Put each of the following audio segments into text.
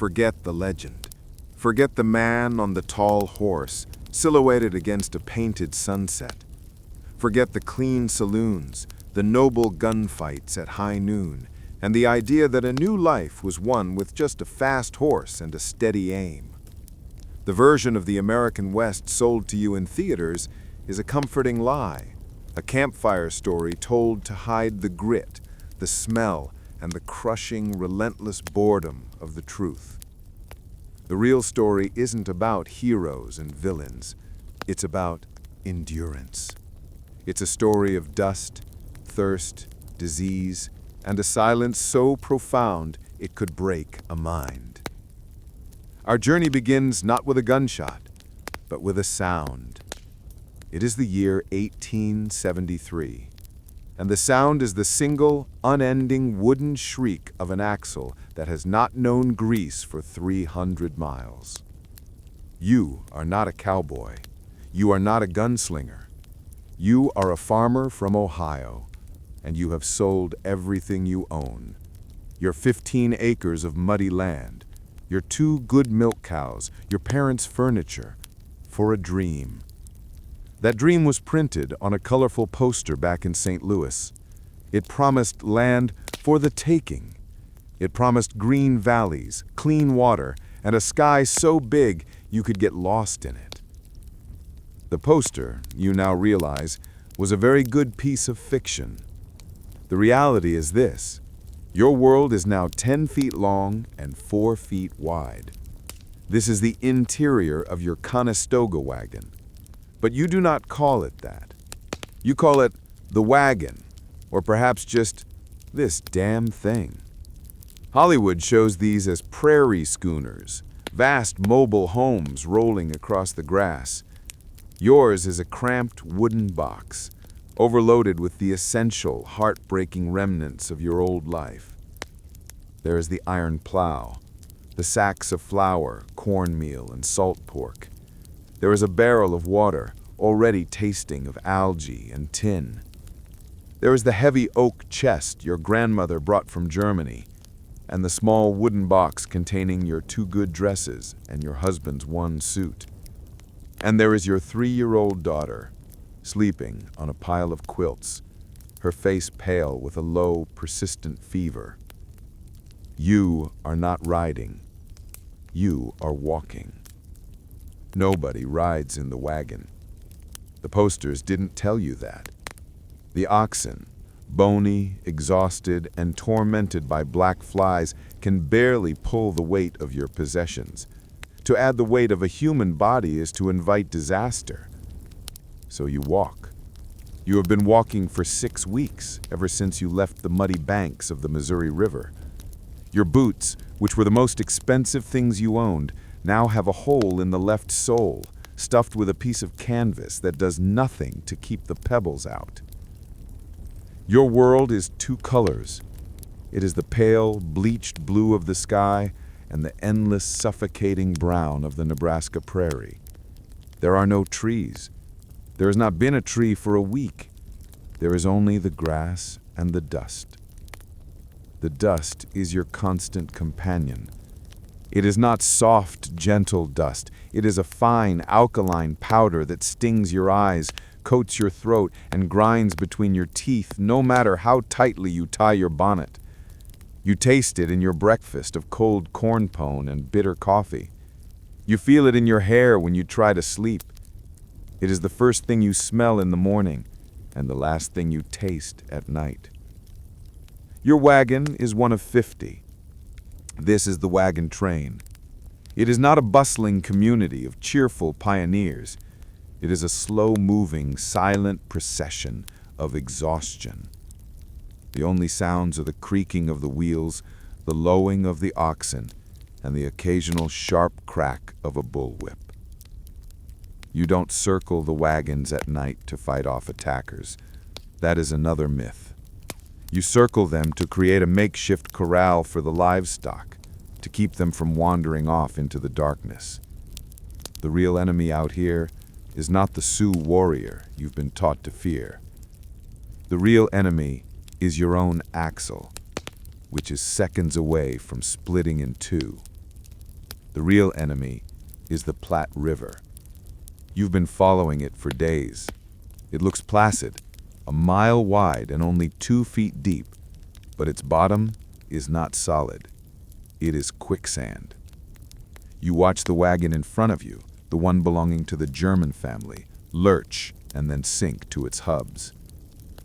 Forget the legend. Forget the man on the tall horse, silhouetted against a painted sunset. Forget the clean saloons, the noble gunfights at high noon, and the idea that a new life was won with just a fast horse and a steady aim. The version of the American West sold to you in theaters is a comforting lie, a campfire story told to hide the grit, the smell, and the crushing, relentless boredom of the truth. The real story isn't about heroes and villains. It's about endurance. It's a story of dust, thirst, disease, and a silence so profound it could break a mind. Our journey begins not with a gunshot, but with a sound. It is the year 1873, and the sound is the single, unending wooden shriek of an axle that has not known grease for 300 miles. You are not a cowboy. You are not a gunslinger. You are a farmer from Ohio, and you have sold everything you own. Your 15 acres of muddy land, your 2 good milk cows, your parents' furniture, for a dream. That dream was printed on a colorful poster back in St. Louis. It promised land for the taking. It promised green valleys, clean water, and a sky so big you could get lost in it. The poster, you now realize, was a very good piece of fiction. The reality is this: your world is now 10 feet long and 4 feet wide. This is the interior of your Conestoga wagon. But you do not call it that. You call it the wagon, or perhaps just this damn thing. Hollywood shows these as prairie schooners, vast mobile homes rolling across the grass. Yours is a cramped wooden box, overloaded with the essential, heartbreaking remnants of your old life. There is the iron plow, the sacks of flour, cornmeal, and salt pork. There is a barrel of water, already tasting of algae and tin. There is the heavy oak chest your grandmother brought from Germany, and the small wooden box containing your 2 good dresses and your husband's 1 suit. And there is your 3-year-old daughter, sleeping on a pile of quilts, her face pale with a low, persistent fever. You are not riding. You are walking. Nobody rides in the wagon. The posters didn't tell you that. The oxen, bony, exhausted, and tormented by black flies, can barely pull the weight of your possessions. To add the weight of a human body is to invite disaster. So you walk. You have been walking for 6 weeks, ever since you left the muddy banks of the Missouri River. Your boots, which were the most expensive things you owned, now have a hole in the left sole, stuffed with a piece of canvas that does nothing to keep the pebbles out. Your world is 2 colors. It is the pale, bleached blue of the sky and the endless, suffocating brown of the Nebraska prairie. There are no trees. There has not been a tree for a week. There is only the grass and the dust. The dust is your constant companion. It is not soft, gentle dust. It is a fine, alkaline powder that stings your eyes, coats your throat, and grinds between your teeth, no matter how tightly you tie your bonnet. You taste it in your breakfast of cold corn pone and bitter coffee. You feel it in your hair when you try to sleep. It is the first thing you smell in the morning, and the last thing you taste at night. Your wagon is one of 50. This is the wagon train. It is not a bustling community of cheerful pioneers. It is a slow-moving, silent procession of exhaustion. The only sounds are the creaking of the wheels, the lowing of the oxen, and the occasional sharp crack of a bullwhip. You don't circle the wagons at night to fight off attackers. That is another myth. You circle them to create a makeshift corral for the livestock, to keep them from wandering off into the darkness. The real enemy out here is not the Sioux warrior you've been taught to fear. The real enemy is your own axle, which is seconds away from splitting in 2. The real enemy is the Platte River. You've been following it for days. It looks placid, a mile wide and only 2 feet deep, but its bottom is not solid. It is quicksand. You watch the wagon in front of you, the one belonging to the German family, lurch and then sink to its hubs.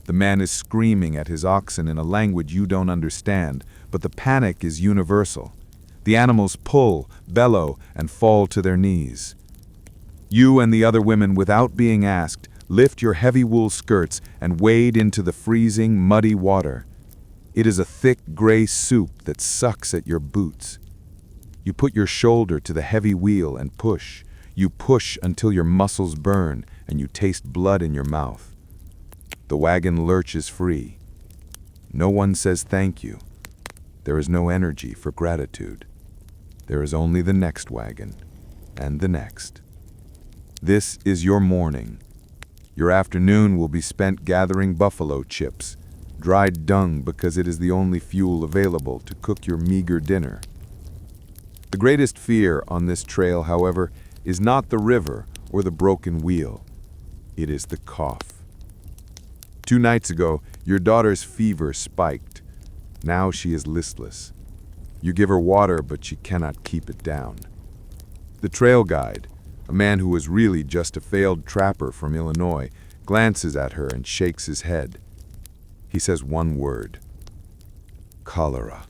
The man is screaming at his oxen in a language you don't understand, but the panic is universal. The animals pull, bellow, and fall to their knees. You and the other women, without being asked, lift your heavy wool skirts and wade into the freezing, muddy water. It is a thick gray soup that sucks at your boots. You put your shoulder to the heavy wheel and push. You push until your muscles burn and you taste blood in your mouth. The wagon lurches free. No one says thank you. There is no energy for gratitude. There is only the next wagon, and the next. This is your morning. Your afternoon will be spent gathering buffalo chips, dried dung because it is the only fuel available to cook your meager dinner. The greatest fear on this trail, however, is not the river or the broken wheel. It is the cough. 2 nights ago, your daughter's fever spiked. Now she is listless. You give her water, but she cannot keep it down. The trail guide, a man who was really just a failed trapper from Illinois, glances at her and shakes his head. He says one word: cholera.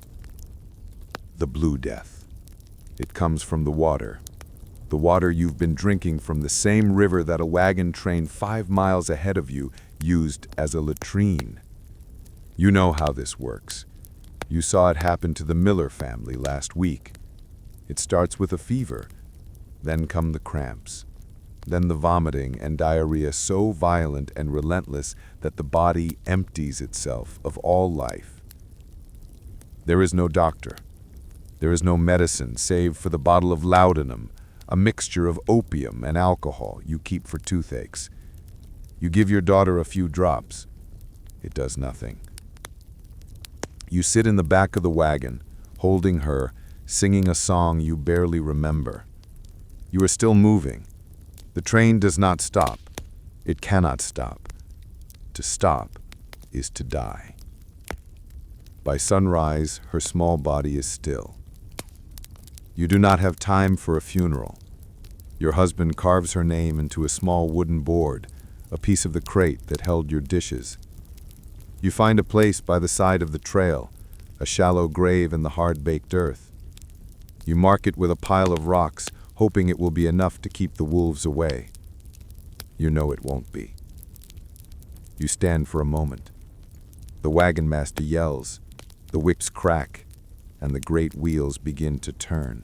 The Blue Death. It comes from the water you've been drinking from the same river that a wagon train 5 miles ahead of you used as a latrine. You know how this works. You saw it happen to the Miller family last week. It starts with a fever, then come the cramps, then the vomiting and diarrhea so violent and relentless that the body empties itself of all life. There is no doctor. There is no medicine save for the bottle of laudanum, a mixture of opium and alcohol you keep for toothaches. You give your daughter a few drops. It does nothing. You sit in the back of the wagon, holding her, singing a song you barely remember. You are still moving. The train does not stop. It cannot stop. To stop is to die. By sunrise, her small body is still. You do not have time for a funeral. Your husband carves her name into a small wooden board, a piece of the crate that held your dishes. You find a place by the side of the trail, a shallow grave in the hard-baked earth. You mark it with a pile of rocks, hoping it will be enough to keep the wolves away. You know it won't be. You stand for a moment. The wagon master yells, the whips crack, and the great wheels begin to turn.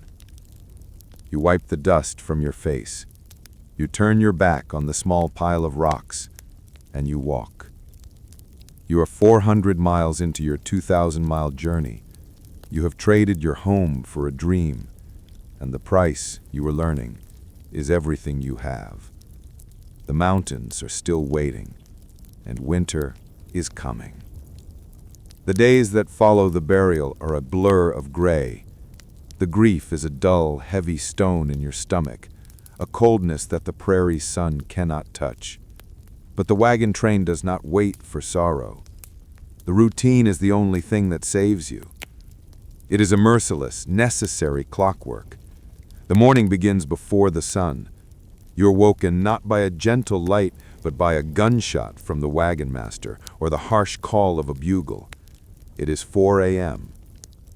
You wipe the dust from your face. You turn your back on the small pile of rocks, and you walk. You are 400 miles into your 2,000-mile journey. You have traded your home for a dream, and the price, you are learning, is everything you have. The mountains are still waiting, and winter is coming. The days that follow the burial are a blur of gray. The grief is a dull, heavy stone in your stomach, a coldness that the prairie sun cannot touch. But the wagon train does not wait for sorrow. The routine is the only thing that saves you. It is a merciless, necessary clockwork. The morning begins before the sun. You are woken not by a gentle light, but by a gunshot from the wagon master or the harsh call of a bugle. It is 4 a.m.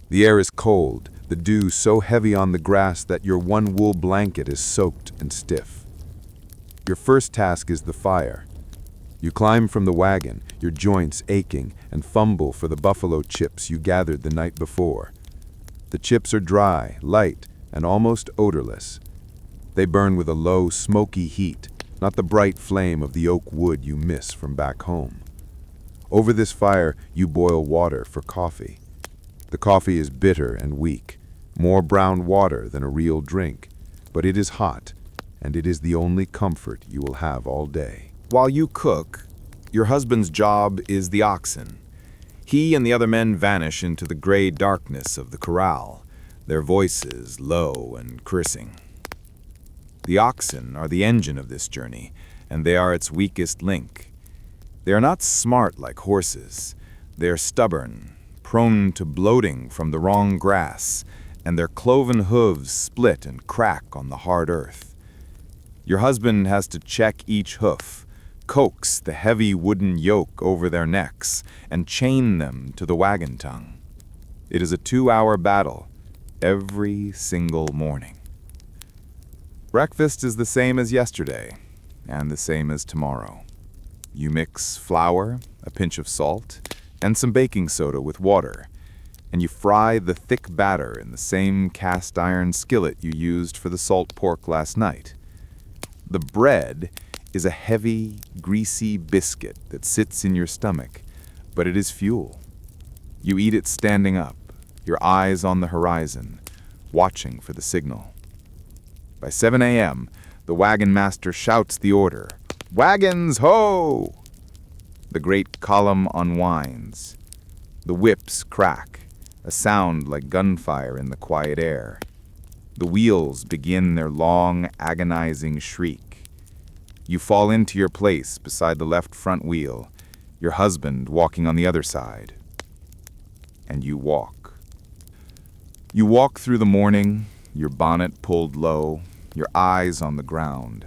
The air is cold, the dew so heavy on the grass that your one wool blanket is soaked and stiff. Your first task is the fire. You climb from the wagon, your joints aching, and fumble for the buffalo chips you gathered the night before. The chips are dry, light, and almost odorless. They burn with a low, smoky heat, not the bright flame of the oak wood you miss from back home. Over this fire, you boil water for coffee. The coffee is bitter and weak, more brown water than a real drink, but it is hot, and it is the only comfort you will have all day. While you cook, your husband's job is the oxen. He and the other men vanish into the gray darkness of the corral. their voices low and cursing. The oxen are the engine of this journey, and they are its weakest link. They are not smart like horses. They are stubborn, prone to bloating from the wrong grass, and their cloven hooves split and crack on the hard earth. Your husband has to check each hoof, coax the heavy wooden yoke over their necks, and chain them to the wagon tongue. It is a 2-hour battle every single morning. Breakfast is the same as yesterday, and the same as tomorrow. You mix flour, a pinch of salt, and some baking soda with water, and you fry the thick batter in the same cast iron skillet you used for the salt pork last night. The bread is a heavy, greasy biscuit that sits in your stomach, but it is fuel. You eat it standing up, your eyes on the horizon, watching for the signal. By 7 a.m., the wagon master shouts the order, "Wagons, ho!" The great column unwinds. The whips crack, a sound like gunfire in the quiet air. The wheels begin their long, agonizing shriek. You fall into your place beside the left front wheel, your husband walking on the other side. And you walk. You walk through the morning, your bonnet pulled low, your eyes on the ground.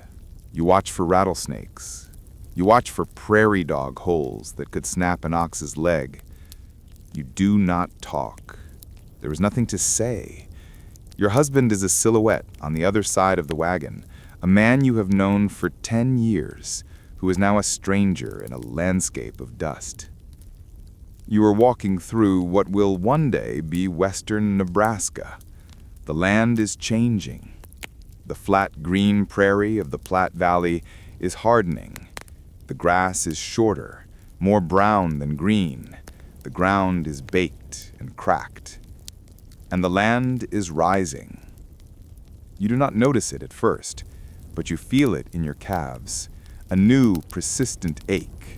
You watch for rattlesnakes. You watch for prairie dog holes that could snap an ox's leg. You do not talk. There is nothing to say. Your husband is a silhouette on the other side of the wagon, a man you have known for 10 years, who is now a stranger in a landscape of dust. You are walking through what will one day be western Nebraska. The land is changing. The flat green prairie of the Platte Valley is hardening. The grass is shorter, more brown than green. The ground is baked and cracked. And the land is rising. You do not notice it at first, but you feel it in your calves, a new, persistent ache.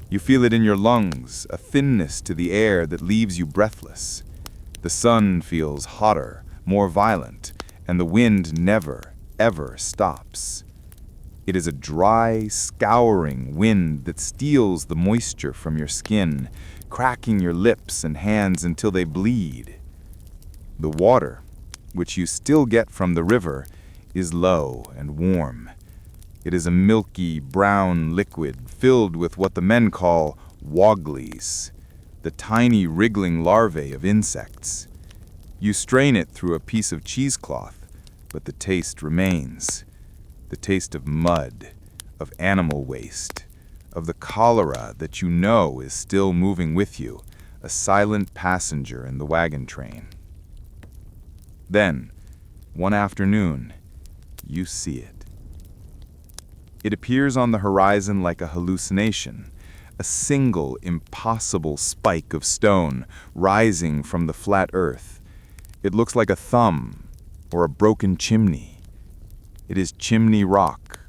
You feel it in your lungs, a thinness to the air that leaves you breathless. The sun feels hotter, more violent, and the wind never, ever stops. It is a dry, scouring wind that steals the moisture from your skin, cracking your lips and hands until they bleed. The water, which you still get from the river, is low and warm. It is a milky, brown liquid filled with what the men call wogglies, the tiny wriggling larvae of insects. You strain it through a piece of cheesecloth, but the taste remains. The taste of mud, of animal waste, of the cholera that you know is still moving with you, a silent passenger in the wagon train. Then, one afternoon, you see it. It appears on the horizon like a hallucination, a single, impossible spike of stone rising from the flat earth. It looks like a thumb or a broken chimney. It is Chimney Rock.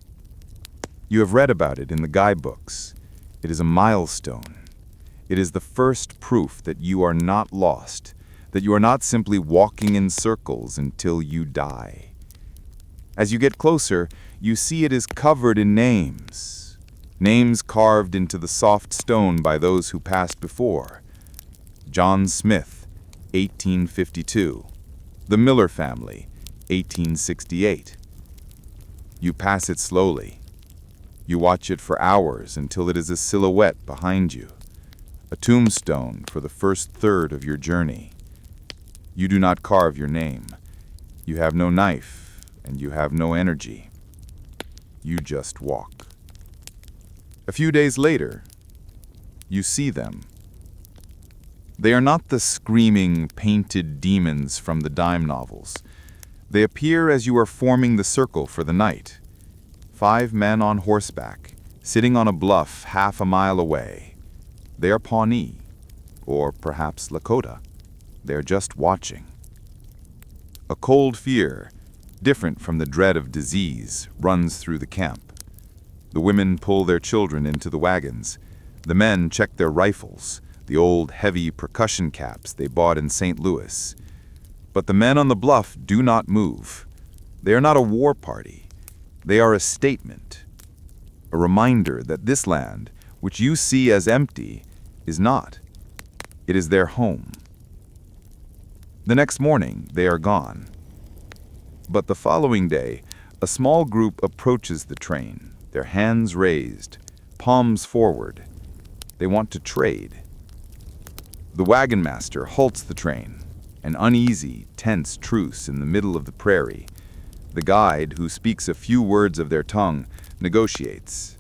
You have read about it in the guidebooks. It is a milestone. It is the first proof that you are not lost, that you are not simply walking in circles until you die. As you get closer, you see it is covered in names. Names carved into the soft stone by those who passed before. John Smith, 1852. The Miller family, 1868. You pass it slowly. You watch it for hours until it is a silhouette behind you, a tombstone for the first third of your journey. You do not carve your name. You have no knife, and you have no energy. You just walk. A few days later, you see them. They are not the screaming, painted demons from the dime novels. They appear as you are forming the circle for the night. 5 men on horseback, sitting on a bluff half a mile away. They are Pawnee, or perhaps Lakota. They are just watching. A cold fear, different from the dread of disease, runs through the camp. The women pull their children into the wagons. The men check their rifles, the old heavy percussion caps they bought in St. Louis. But the men on the bluff do not move. They are not a war party. They are a statement, a reminder that this land, which you see as empty, is not. It is their home. The next morning, they are gone. But the following day, a small group approaches the train, their hands raised, palms forward. They want to trade. The wagon master halts the train, an uneasy, tense truce in the middle of the prairie. The guide, who speaks a few words of their tongue, negotiates.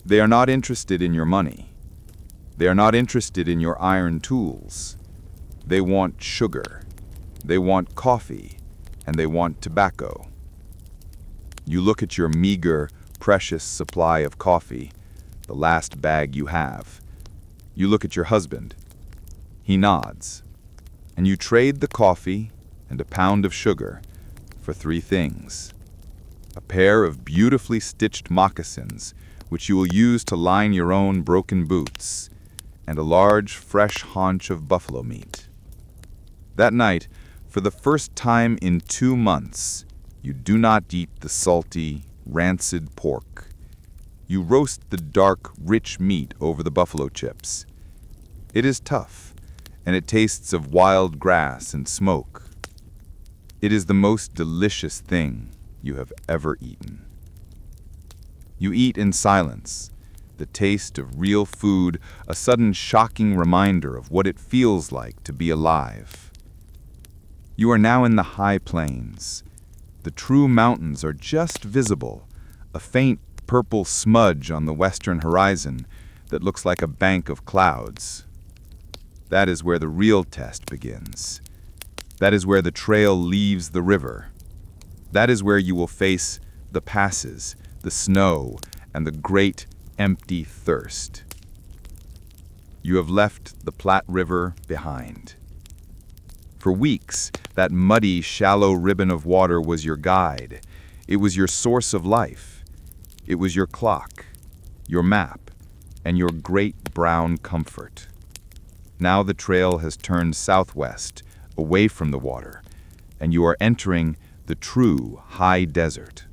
They are not interested in your money. They are not interested in your iron tools. They want sugar. They want coffee. And they want tobacco. You look at your meager, precious supply of coffee, the last bag you have. You look at your husband. He nods. And you trade the coffee and a pound of sugar for 3 things. A pair of beautifully stitched moccasins, which you will use to line your own broken boots, and a large, fresh haunch of buffalo meat. That night, for the first time in 2 months, you do not eat the salty, rancid pork. You roast the dark, rich meat over the buffalo chips. It is tough, and it tastes of wild grass and smoke. It is the most delicious thing you have ever eaten. You eat in silence, the taste of real food, a sudden shocking reminder of what it feels like to be alive. You are now in the high plains. The true mountains are just visible, a faint purple smudge on the western horizon that looks like a bank of clouds. That is where the real test begins. That is where the trail leaves the river. That is where you will face the passes, the snow, and the great empty thirst. You have left the Platte River behind. For weeks, that muddy, shallow ribbon of water was your guide. It was your source of life. It was your clock, your map, and your great brown comfort. Now the trail has turned southwest, away from the water, and you are entering the true high desert.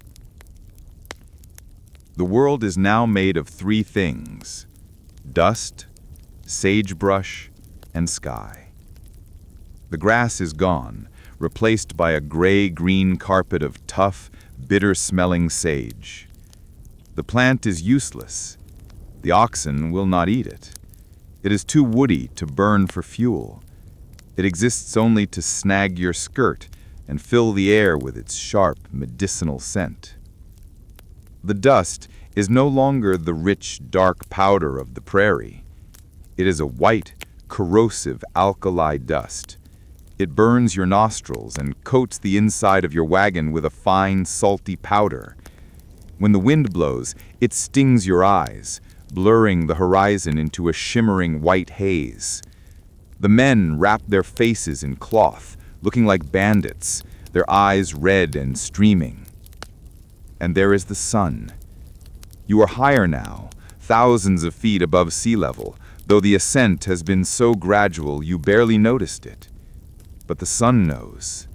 The world is now made of 3 things: dust, sagebrush, and sky. The grass is gone, replaced by a gray-green carpet of tough, bitter-smelling sage. The plant is useless. The oxen will not eat it. It is too woody to burn for fuel. It exists only to snag your skirt and fill the air with its sharp, medicinal scent. The dust is no longer the rich, dark powder of the prairie. It is a white, corrosive, alkali dust. It burns your nostrils and coats the inside of your wagon with a fine, salty powder. When the wind blows, it stings your eyes, blurring the horizon into a shimmering white haze. The men wrap their faces in cloth, looking like bandits, their eyes red and streaming. And there is the sun. You are higher now, thousands of feet above sea level, though the ascent has been so gradual you barely noticed it. But the sun knows.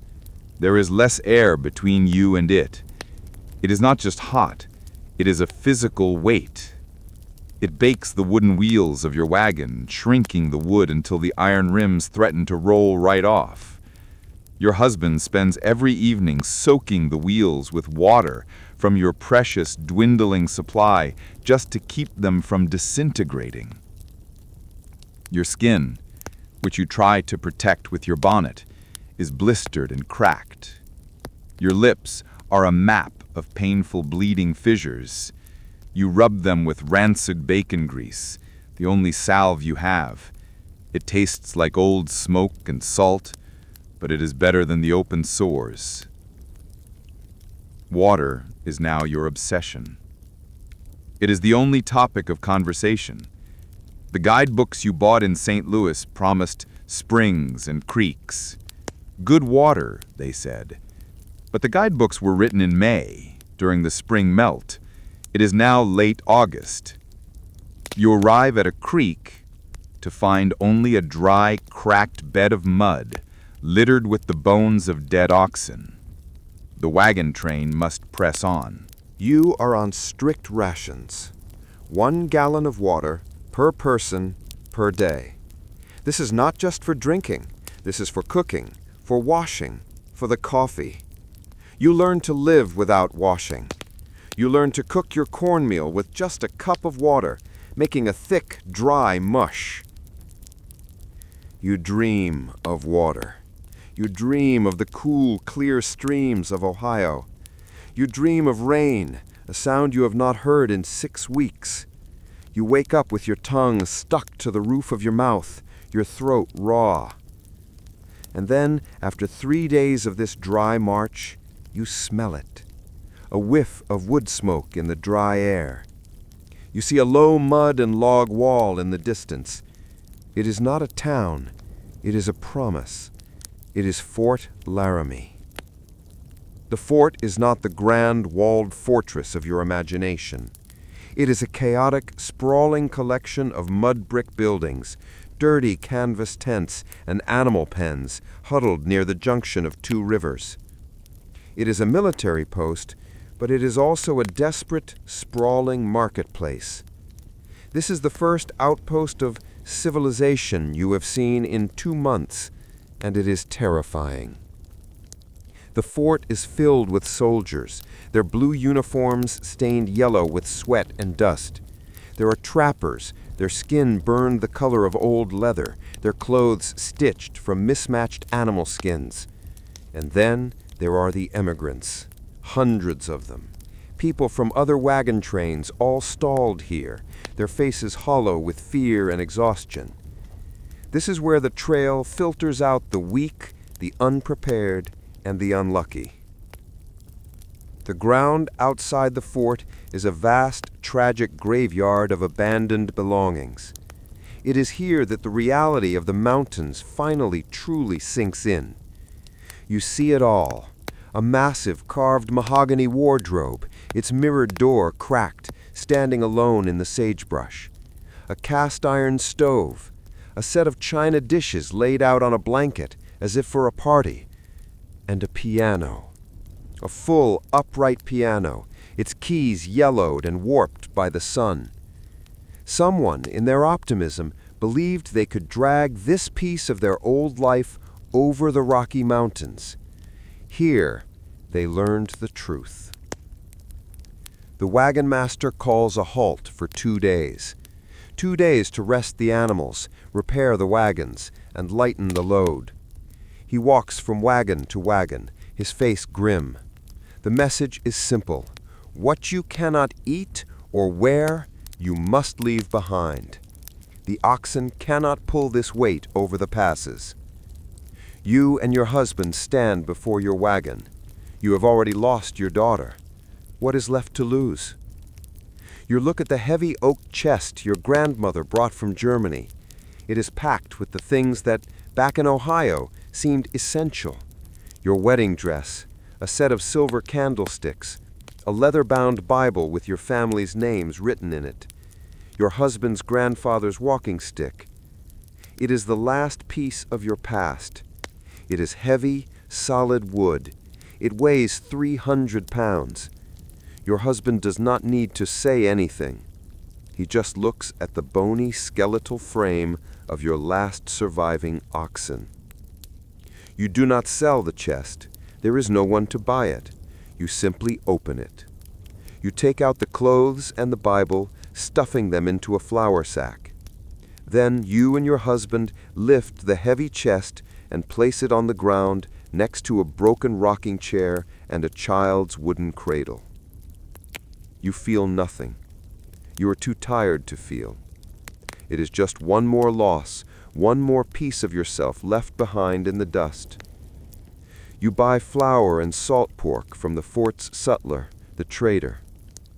There is less air between you and it. It is not just hot, it is a physical weight. It bakes the wooden wheels of your wagon, shrinking the wood until the iron rims threaten to roll right off. Your husband spends every evening soaking the wheels with water from your precious, dwindling supply just to keep them from disintegrating. Your skin, which you try to protect with your bonnet, is blistered and cracked. Your lips are a map of painful bleeding fissures. You rub them with rancid bacon grease, the only salve you have. It tastes like old smoke and salt, but it is better than the open sores. Water is now your obsession. It is the only topic of conversation. The guidebooks you bought in St. Louis promised springs and creeks. Good water, they said. But the guidebooks were written in May, during the spring melt. It is now late August. You arrive at a creek to find only a dry, cracked bed of mud, littered with the bones of dead oxen. The wagon train must press on. You are on strict rations. 1 gallon of water per person per day. This is not just for drinking. This is for cooking, for washing, for the coffee. You learn to live without washing. You learn to cook your cornmeal with just a cup of water, making a thick, dry mush. You dream of water. You dream of the cool, clear streams of Ohio. You dream of rain, a sound you have not heard in 6 weeks. You wake up with your tongue stuck to the roof of your mouth, your throat raw. And then, after 3 days of this dry march, you smell it. A whiff of wood smoke in the dry air. You see a low mud and log wall in the distance. It is not a town. It is a promise. It is Fort Laramie. The fort is not the grand walled fortress of your imagination. It is a chaotic, sprawling collection of mud brick buildings, dirty canvas tents, and animal pens huddled near the junction of 2 rivers. It is a military post, but it is also a desperate, sprawling marketplace. This is the first outpost of civilization you have seen in 2 months, and it is terrifying. The fort is filled with soldiers, their blue uniforms stained yellow with sweat and dust. There are trappers, their skin burned the color of old leather, their clothes stitched from mismatched animal skins. And then there are the emigrants, hundreds of them. People from other wagon trains all stalled here, their faces hollow with fear and exhaustion. This is where the trail filters out the weak, the unprepared, and the unlucky. The ground outside the fort is a vast, tragic graveyard of abandoned belongings. It is here that the reality of the mountains finally truly sinks in. You see it all. A massive carved mahogany wardrobe, its mirrored door cracked, standing alone in the sagebrush. A cast-iron stove. A set of china dishes laid out on a blanket, as if for a party. And a piano. A full, upright piano, its keys yellowed and warped by the sun. Someone, in their optimism, believed they could drag this piece of their old life over the Rocky Mountains. Here, they learned the truth. The wagon master calls a halt for 2 days. 2 days to rest the animals, repair the wagons, and lighten the load. He walks from wagon to wagon, his face grim. The message is simple. What you cannot eat or wear, you must leave behind. The oxen cannot pull this weight over the passes. You and your husband stand before your wagon. You have already lost your daughter. What is left to lose? You look at the heavy oak chest your grandmother brought from Germany. It is packed with the things that, back in Ohio, seemed essential. Your wedding dress, a set of silver candlesticks, a leather-bound Bible with your family's names written in it, your husband's grandfather's walking stick. It is the last piece of your past. It is heavy, solid wood. It weighs 300 pounds. Your husband does not need to say anything. He just looks at the bony, skeletal frame of your last surviving oxen. You do not sell the chest. There is no one to buy it. You simply open it. You take out the clothes and the Bible, stuffing them into a flour sack. Then you and your husband lift the heavy chest and place it on the ground next to a broken rocking chair and a child's wooden cradle. You feel nothing. You are too tired to feel. It is just one more loss, one more piece of yourself left behind in the dust. You buy flour and salt pork from the fort's sutler, the trader.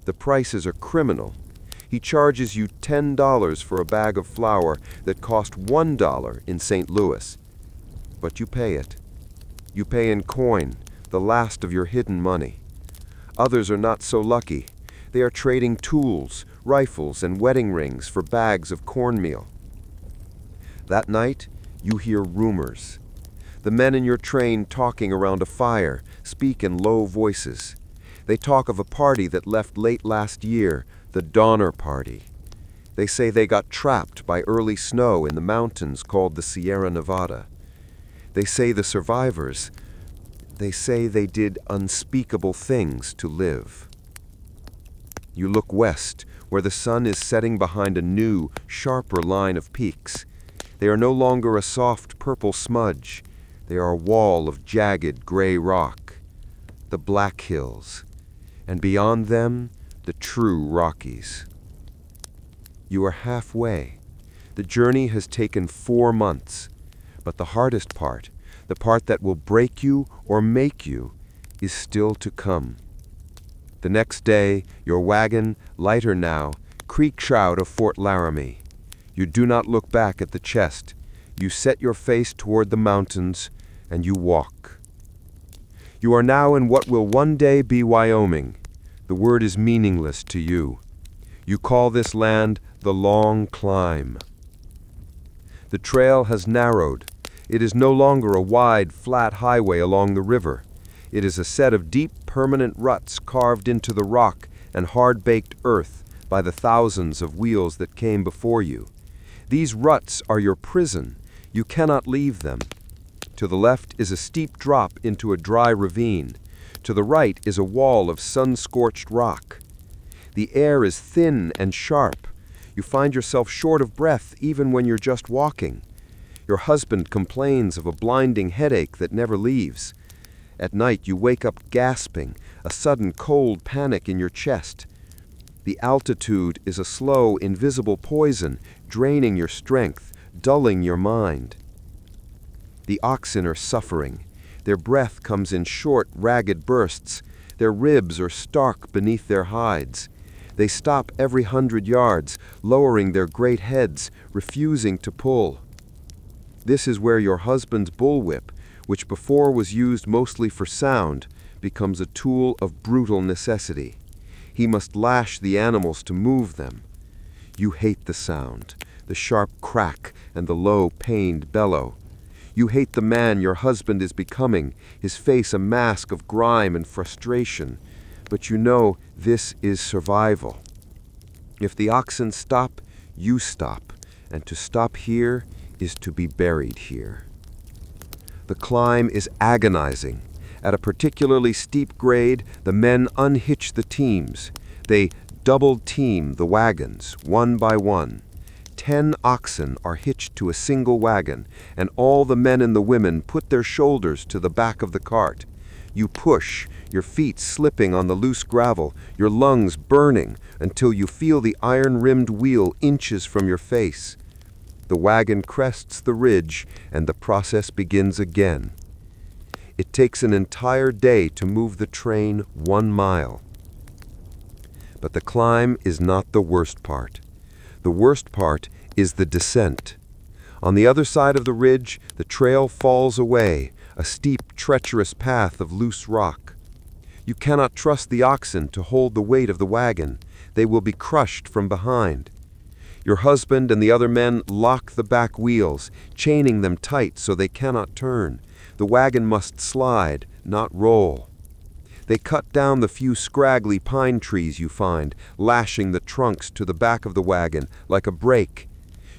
The prices are criminal. He charges you $10 for a bag of flour that cost $1 in St. Louis. But you pay it. You pay in coin, the last of your hidden money. Others are not so lucky. They are trading tools, rifles, and wedding rings for bags of cornmeal. That night, you hear rumors. The men in your train talking around a fire speak in low voices. They talk of a party that left late last year, the Donner Party. They say they got trapped by early snow in the mountains called the Sierra Nevada. They say the survivors, they say they did unspeakable things to live. You look west, where the sun is setting behind a new, sharper line of peaks. They are no longer a soft purple smudge. They are a wall of jagged gray rock. The Black Hills. And beyond them, the true Rockies. You are halfway. The journey has taken 4 months. But the hardest part, the part that will break you or make you, is still to come. The next day, your wagon, lighter now, creaks out of Fort Laramie. You do not look back at the chest. You set your face toward the mountains, and you walk. You are now in what will one day be Wyoming. The word is meaningless to you. You call this land the Long Climb. The trail has narrowed. It is no longer a wide, flat highway along the river. It is a set of deep, permanent ruts carved into the rock and hard-baked earth by the thousands of wheels that came before you. These ruts are your prison. You cannot leave them. To the left is a steep drop into a dry ravine. To the right is a wall of sun-scorched rock. The air is thin and sharp. You find yourself short of breath even when you're just walking. Your husband complains of a blinding headache that never leaves. At night you wake up gasping, a sudden cold panic in your chest. The altitude is a slow, invisible poison, draining your strength, dulling your mind. The oxen are suffering. Their breath comes in short, ragged bursts. Their ribs are stark beneath their hides. They stop every 100 yards, lowering their great heads, refusing to pull. This is where your husband's bullwhip, which before was used mostly for sound, becomes a tool of brutal necessity. He must lash the animals to move them. You hate the sound, the sharp crack and the low, pained bellow. You hate the man your husband is becoming, his face a mask of grime and frustration. But you know this is survival. If the oxen stop, you stop, and to stop here is to be buried here. The climb is agonizing. At a particularly steep grade, the men unhitch the teams. They double-team the wagons, one by one. 10 oxen are hitched to a single wagon, and all the men and the women put their shoulders to the back of the cart. You push, your feet slipping on the loose gravel, your lungs burning, until you feel the iron-rimmed wheel inches from your face. The wagon crests the ridge, and the process begins again. It takes an entire day to move the train 1 mile. But the climb is not the worst part. The worst part is the descent. On the other side of the ridge, the trail falls away, a steep, treacherous path of loose rock. You cannot trust the oxen to hold the weight of the wagon. They will be crushed from behind. Your husband and the other men lock the back wheels, chaining them tight so they cannot turn. The wagon must slide, not roll. They cut down the few scraggly pine trees you find, lashing the trunks to the back of the wagon like a brake.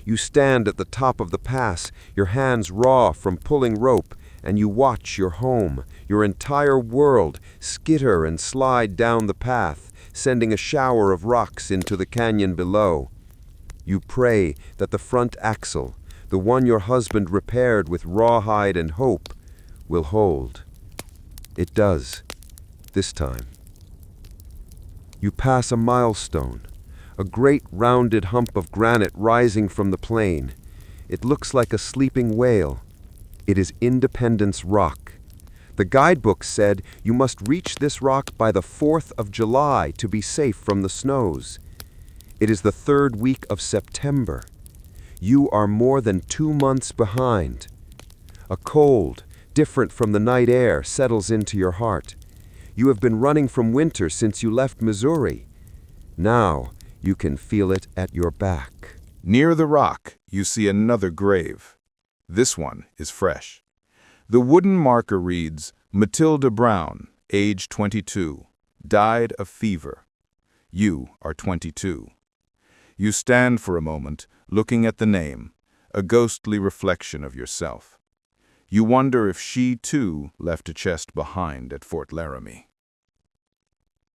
You stand at the top of the pass, your hands raw from pulling rope, and you watch your home, your entire world, skitter and slide down the path, sending a shower of rocks into the canyon below. You pray that the front axle, the one your husband repaired with rawhide and hope, will hold. It does, this time. You pass a milestone, a great rounded hump of granite rising from the plain. It looks like a sleeping whale. It is Independence Rock. The guidebook said you must reach this rock by the 4th of July to be safe from the snows. It is the 3rd week of September. You are more than 2 months behind. A cold, different from the night air, settles into your heart. You have been running from winter since you left Missouri. Now you can feel it at your back. Near the rock, you see another grave. This one is fresh. The wooden marker reads, Matilda Brown, age 22, died of fever. You are 22. You stand for a moment, looking at the name, a ghostly reflection of yourself. You wonder if she, too, left a chest behind at Fort Laramie.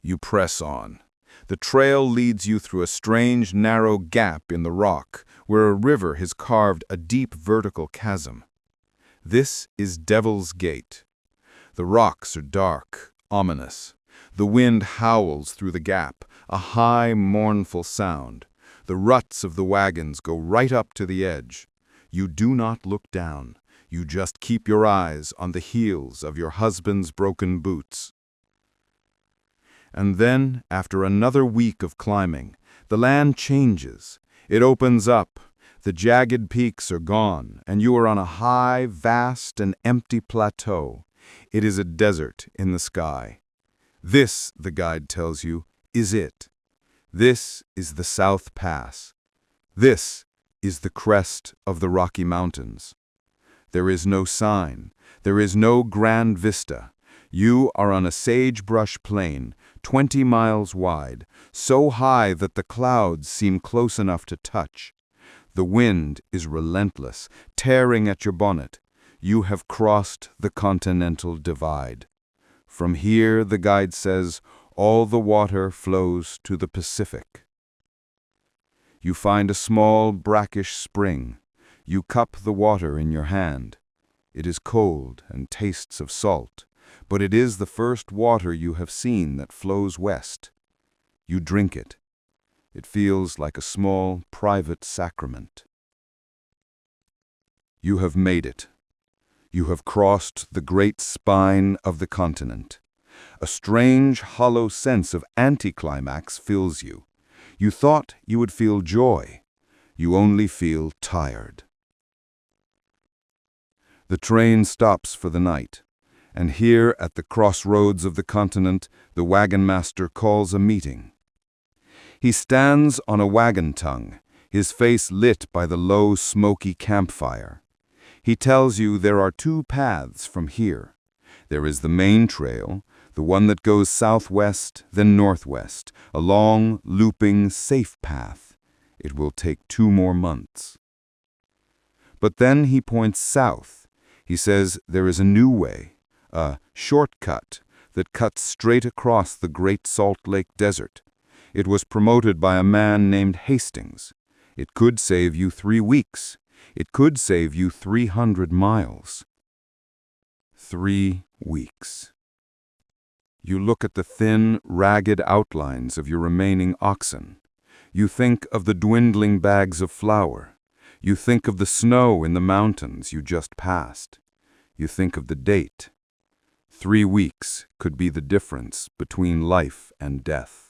You press on. The trail leads you through a strange, narrow gap in the rock, where a river has carved a deep vertical chasm. This is Devil's Gate. The rocks are dark, ominous. The wind howls through the gap, a high, mournful sound. The ruts of the wagons go right up to the edge. You do not look down. You just keep your eyes on the heels of your husband's broken boots. And then, after another week of climbing, the land changes. It opens up. The jagged peaks are gone, and you are on a high, vast, and empty plateau. It is a desert in the sky. This, the guide tells you, is it. This is the South Pass. This is the crest of the Rocky Mountains. There is no sign. There is no grand vista. You are on a sagebrush plain, 20 miles wide, so high that the clouds seem close enough to touch. The wind is relentless, tearing at your bonnet. You have crossed the continental divide. From here, the guide says, all the water flows to the Pacific. You find a small, brackish spring. You cup the water in your hand. It is cold and tastes of salt, but it is the first water you have seen that flows west. You drink it. It feels like a small, private sacrament. You have made it. You have crossed the great spine of the continent. A strange, hollow sense of anticlimax fills you. You thought you would feel joy. You only feel tired. The train stops for the night, and here at the crossroads of the continent, the wagon master calls a meeting. He stands on a wagon tongue, his face lit by the low, smoky campfire. He tells you there are two paths from here. There is the main trail, the one that goes southwest, then northwest, a long, looping, safe path. It will take 2 more months. But then he points south. He says there is a new way, a shortcut that cuts straight across the Great Salt Lake Desert. It was promoted by a man named Hastings. It could save you 3 weeks. It could save you 300 miles. 3 weeks. You look at the thin, ragged outlines of your remaining oxen. You think of the dwindling bags of flour. You think of the snow in the mountains you just passed. You think of the date. 3 weeks could be the difference between life and death.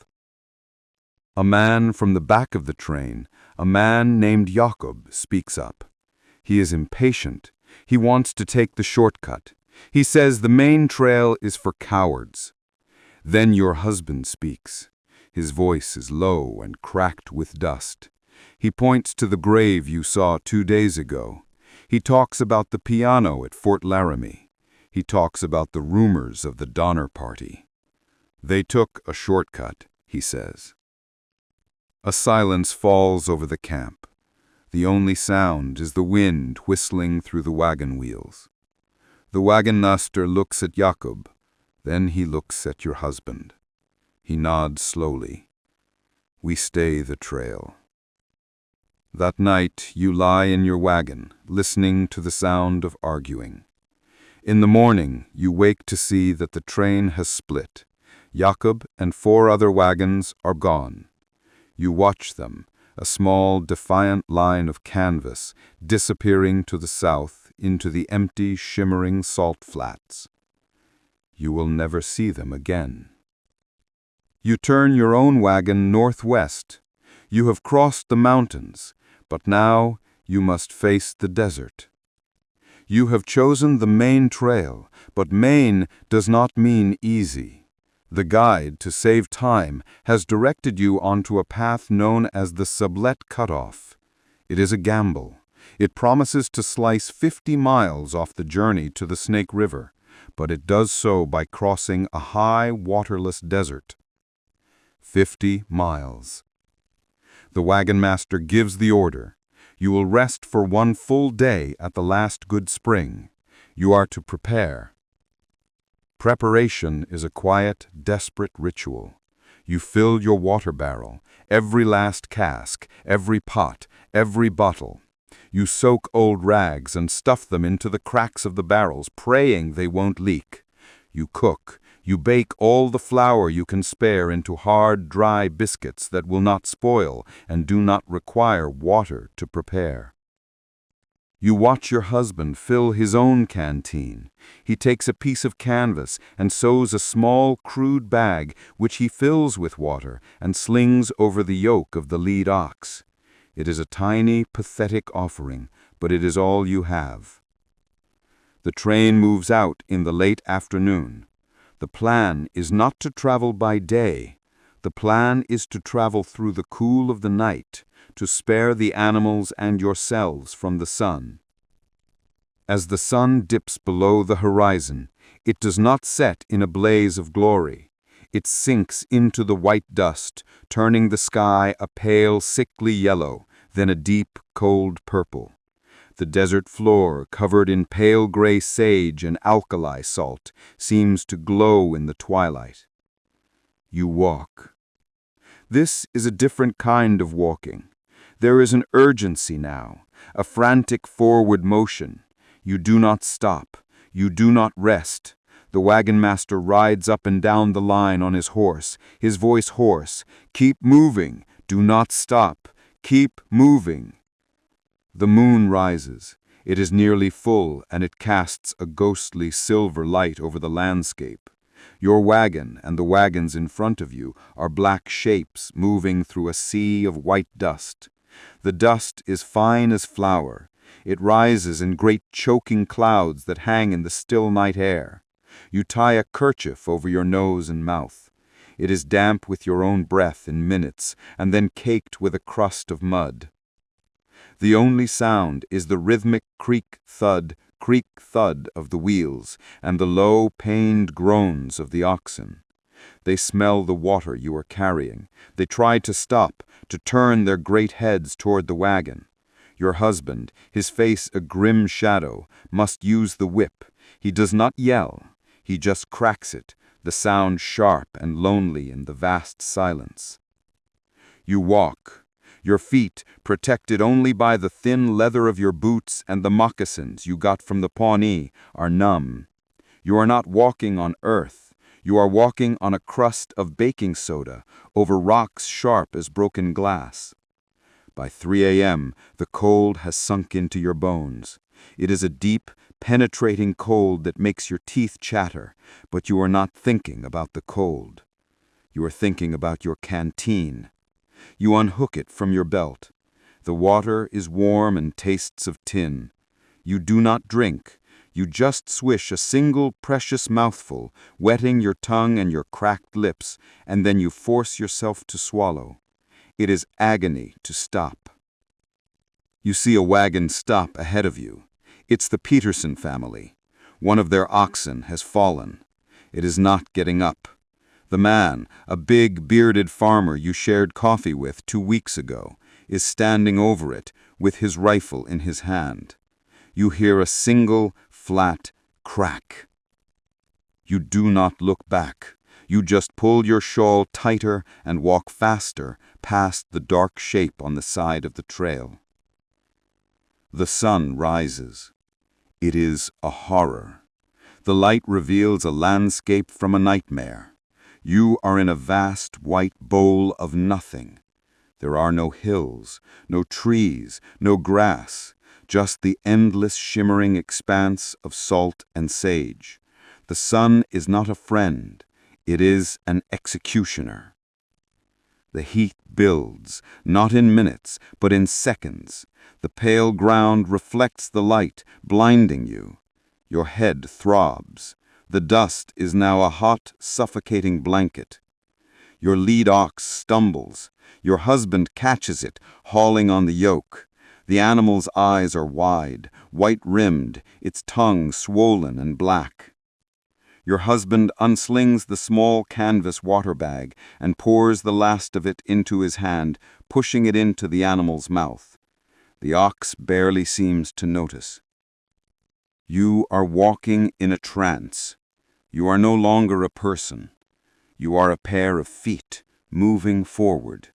A man from the back of the train, a man named Jakob, speaks up. He is impatient. He wants to take the shortcut. He says the main trail is for cowards. Then your husband speaks. His voice is low and cracked with dust. He points to the grave you saw 2 days ago. He talks about the piano at Fort Laramie. He talks about the rumors of the Donner Party. They took a shortcut, he says. A silence falls over the camp. The only sound is the wind whistling through the wagon wheels. The wagon master looks at Jakob. Then he looks at your husband. He nods slowly. We stay the trail. That night you lie in your wagon, listening to the sound of arguing. In the morning you wake to see that the train has split. Jakob and 4 other wagons are gone. You watch them, a small, defiant line of canvas disappearing to the south into the empty, shimmering salt flats. You will never see them again. You turn your own wagon northwest. You have crossed the mountains, but now you must face the desert. You have chosen the main trail, but main does not mean easy. The guide, to save time, has directed you onto a path known as the Sublette Cutoff. It is a gamble. It promises to slice 50 miles off the journey to the Snake River, but it does so by crossing a high, waterless desert. 50 miles. The wagon master gives the order. You will rest for 1 full day at the last good spring. You are to prepare. Preparation is a quiet, desperate ritual. You fill your water barrel, every last cask, every pot, every bottle. You soak old rags and stuff them into the cracks of the barrels, praying they won't leak. You cook. You bake all the flour you can spare into hard, dry biscuits that will not spoil and do not require water to prepare. You watch your husband fill his own canteen. He takes a piece of canvas and sews a small, crude bag which he fills with water and slings over the yoke of the lead ox. It is a tiny, pathetic offering, but it is all you have. The train moves out in the late afternoon. The plan is not to travel by day. The plan is to travel through the cool of the night, to spare the animals and yourselves from the sun. As the sun dips below the horizon, it does not set in a blaze of glory. It sinks into the white dust, turning the sky a pale, sickly yellow, then a deep, cold purple. The desert floor, covered in pale gray sage and alkali salt, seems to glow in the twilight. You walk. This is a different kind of walking. There is an urgency now, a frantic forward motion. You do not stop. You do not rest. The wagon master rides up and down the line on his horse, his voice hoarse. Keep moving. Do not stop. Keep moving. The moon rises. It is nearly full, and it casts a ghostly silver light over the landscape. Your wagon and the wagons in front of you are black shapes moving through a sea of white dust. The dust is fine as flour. It rises in great choking clouds that hang in the still night air. You tie a kerchief over your nose and mouth. It is damp with your own breath in minutes, and then caked with a crust of mud. The only sound is the rhythmic creak thud of the wheels and the low, pained groans of the oxen. They smell the water you are carrying. They try to stop, to turn their great heads toward the wagon. Your husband, his face a grim shadow, must use the whip. He does not yell. He just cracks it, the sound sharp and lonely in the vast silence. You walk. Your feet, protected only by the thin leather of your boots and the moccasins you got from the Pawnee, are numb. You are not walking on earth. You are walking on a crust of baking soda over rocks sharp as broken glass. By 3 a.m., the cold has sunk into your bones. It is a deep, penetrating cold that makes your teeth chatter, but you are not thinking about the cold. You are thinking about your canteen. You unhook it from your belt. The water is warm and tastes of tin. You do not drink. You just swish a single precious mouthful, wetting your tongue and your cracked lips, and then you force yourself to swallow. It is agony to stop. You see a wagon stop ahead of you. It's the Peterson family. One of their oxen has fallen. It is not getting up. The man, a big, bearded farmer you shared coffee with 2 weeks ago, is standing over it with his rifle in his hand. You hear a single, flat crack. You do not look back. You just pull your shawl tighter and walk faster past the dark shape on the side of the trail. The sun rises. It is a horror. The light reveals a landscape from a nightmare. You are in a vast white bowl of nothing. There are no hills, no trees, no grass, just the endless shimmering expanse of salt and sage. The sun is not a friend. It is an executioner. The heat builds, not in minutes, but in seconds. The pale ground reflects the light, blinding you. Your head throbs. The dust is now a hot, suffocating blanket. Your lead ox stumbles. Your husband catches it, hauling on the yoke. The animal's eyes are wide, white-rimmed, its tongue swollen and black. Your husband unslings the small canvas water bag and pours the last of it into his hand, pushing it into the animal's mouth. The ox barely seems to notice. You are walking in a trance. You are no longer a person. You are a pair of feet, moving forward.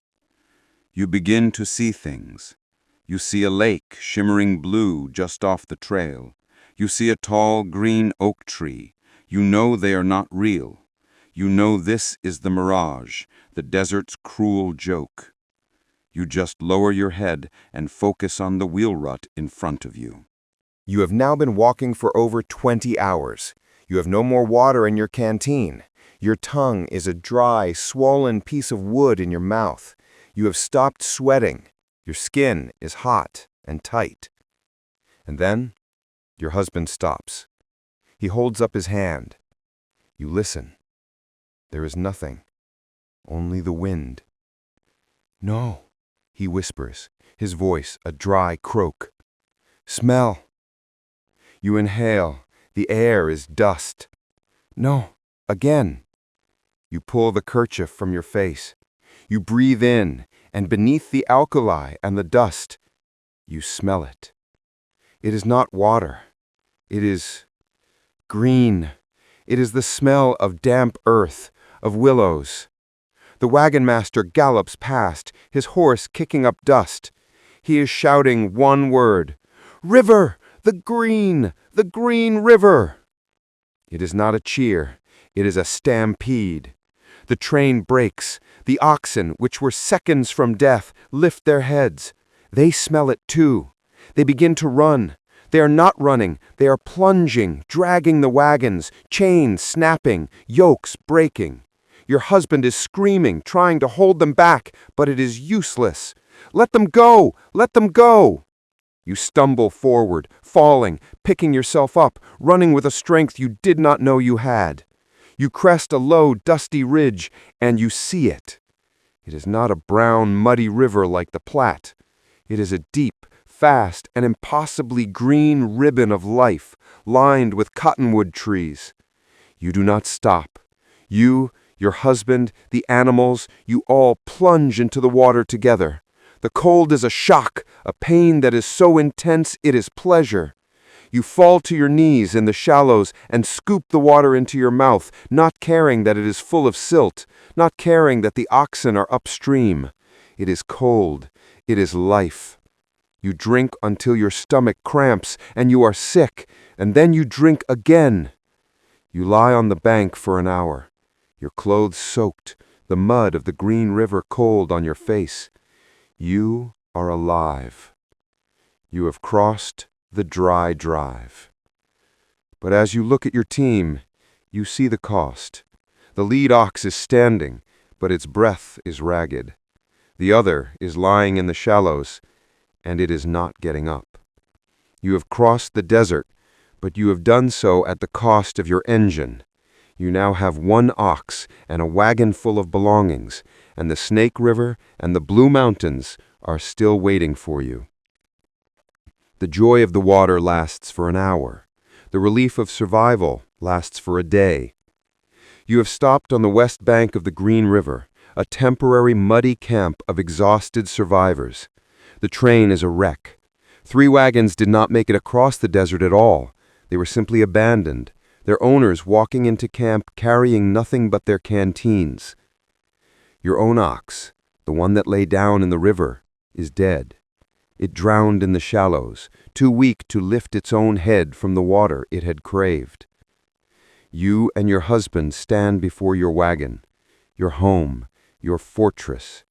You begin to see things. You see a lake shimmering blue just off the trail. You see a tall green oak tree. You know they are not real. You know this is the mirage, the desert's cruel joke. You just lower your head and focus on the wheel rut in front of you. You have now been walking for over 20 hours. You have no more water in your canteen. Your tongue is a dry, swollen piece of wood in your mouth. You have stopped sweating. Your skin is hot and tight. And then, your husband stops. He holds up his hand. You listen. There is nothing. Only the wind. "No," he whispers, his voice a dry croak. "Smell." You inhale. The air is dust. "No," again. You pull the kerchief from your face. You breathe in, and beneath the alkali and the dust, you smell it. It is not water. It is green. It is the smell of damp earth, of willows. The wagon master gallops past, his horse kicking up dust. He is shouting one word: "River! The green river!" It is not a cheer. It is a stampede. The train breaks. The oxen, which were seconds from death, lift their heads. They smell it too. They begin to run. They are not running. They are plunging, dragging the wagons, chains snapping, yokes breaking. Your husband is screaming, trying to hold them back, but it is useless. "Let them go! Let them go!" You stumble forward, falling, picking yourself up, running with a strength you did not know you had. You crest a low, dusty ridge, and you see it. It is not a brown, muddy river like the Platte. It is a deep, fast, and impossibly green ribbon of life, lined with cottonwood trees. You do not stop. You, your husband, the animals, you all plunge into the water together. The cold is a shock, a pain that is so intense it is pleasure. You fall to your knees in the shallows and scoop the water into your mouth, not caring that it is full of silt, not caring that the oxen are upstream. It is cold. It is life. You drink until your stomach cramps and you are sick, and then you drink again. You lie on the bank for an hour, your clothes soaked, the mud of the green river cold on your face. You are alive. You have crossed the dry drive. But as you look at your team, you see the cost. The lead ox is standing, but its breath is ragged. The other is lying in the shallows, and it is not getting up. You have crossed the desert, but you have done so at the cost of your engine. You now have one ox and a wagon full of belongings, and the Snake River and the Blue Mountains are still waiting for you. The joy of the water lasts for an hour. The relief of survival lasts for a day. You have stopped on the west bank of the Green River, a temporary muddy camp of exhausted survivors. The train is a wreck. 3 wagons did not make it across the desert at all. They were simply abandoned, their owners walking into camp carrying nothing but their canteens. Your own ox, the one that lay down in the river, is dead. It drowned in the shallows, too weak to lift its own head from the water it had craved. You and your husband stand before your wagon, your home, your fortress.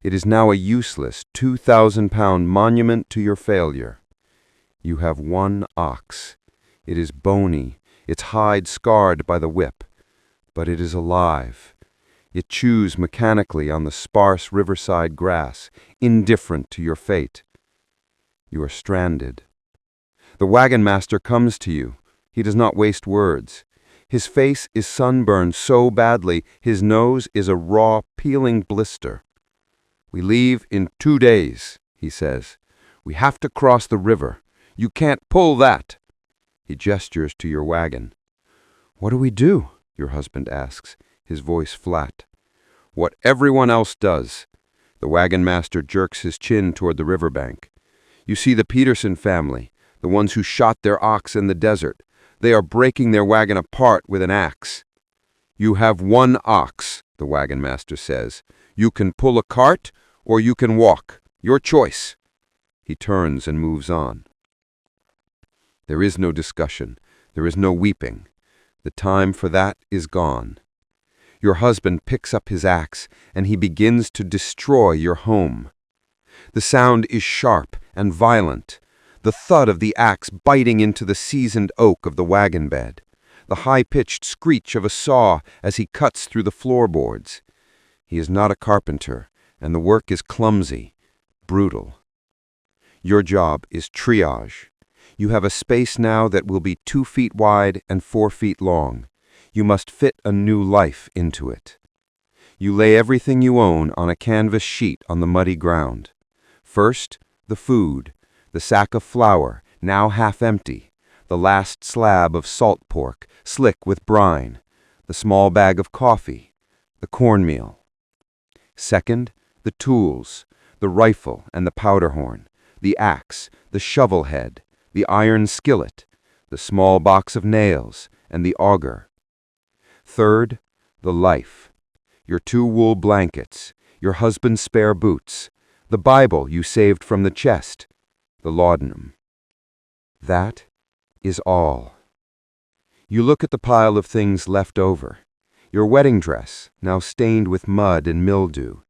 It is now a useless 2,000-pound monument to your failure. You have one ox. It is bony, its hide scarred by the whip, but it is alive. It chews mechanically on the sparse riverside grass, indifferent to your fate. You are stranded. The wagon master comes to you. He does not waste words. His face is sunburned so badly, his nose is a raw, peeling blister. "We leave in 2 days," he says. We have to cross the river. You can't pull that." He gestures to your wagon. "What do we do?" your husband asks, his voice flat. "What everyone else does." The wagon master jerks his chin toward the riverbank. "You see the Peterson family, the ones who shot their ox in the desert. They are breaking their wagon apart with an axe." "You have one ox," the wagon master says. "You can pull a cart or you can walk. Your choice." He turns and moves on. There is no discussion. There is no weeping. The time for that is gone. Your husband picks up his axe and he begins to destroy your home. The sound is sharp and violent, the thud of the axe biting into the seasoned oak of the wagon bed, the high-pitched screech of a saw as he cuts through the floorboards. He is not a carpenter, and the work is clumsy, brutal. Your job is triage. You have a space now that will be 2 feet wide and 4 feet long. You must fit a new life into it. You lay everything you own on a canvas sheet on the muddy ground. First, the food, the sack of flour, now half empty, the last slab of salt pork, slick with brine, the small bag of coffee, the cornmeal. Second, the tools, the rifle and the powder horn, the axe, the shovel head, the iron skillet, the small box of nails, and the auger. Third, the life, your 2 wool blankets, your husband's spare boots, the Bible you saved from the chest, the laudanum. That is all. You look at the pile of things left over. Your wedding dress, now stained with mud and mildew,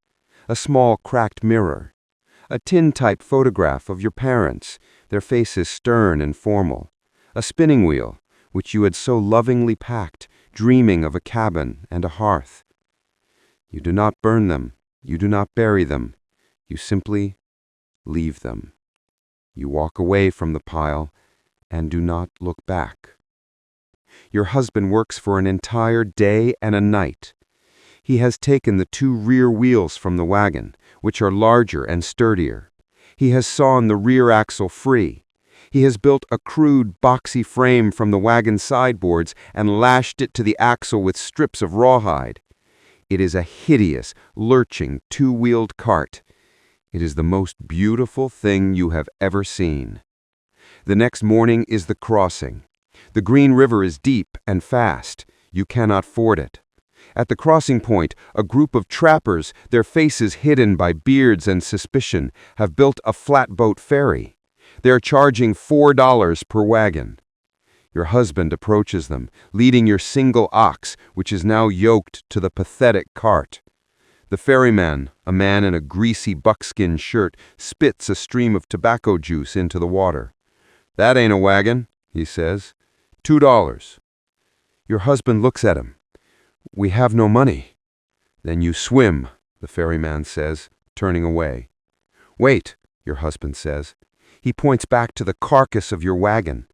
a small cracked mirror, a tin-type photograph of your parents, their faces stern and formal, a spinning wheel, which you had so lovingly packed, dreaming of a cabin and a hearth. You do not burn them, you do not bury them, you simply leave them. You walk away from the pile and do not look back. Your husband works for an entire day and a night. He has taken the 2 rear wheels from the wagon, which are larger and sturdier. He has sawn the rear axle free. He has built a crude, boxy frame from the wagon sideboards and lashed it to the axle with strips of rawhide. It is a hideous, lurching, 2-wheeled cart. It is the most beautiful thing you have ever seen. The next morning is the crossing. The Green River is deep and fast. You cannot ford it. At the crossing point, a group of trappers, their faces hidden by beards and suspicion, have built a flatboat ferry. They are charging $4 per wagon. Your husband approaches them, leading your single ox, which is now yoked to the pathetic cart. The ferryman, a man in a greasy buckskin shirt, spits a stream of tobacco juice into the water. "That ain't a wagon," he says. $2. Your husband looks at him. "We have no money." "Then you swim," the ferryman says, turning away. "Wait," your husband says. He points back to the carcass of your wagon.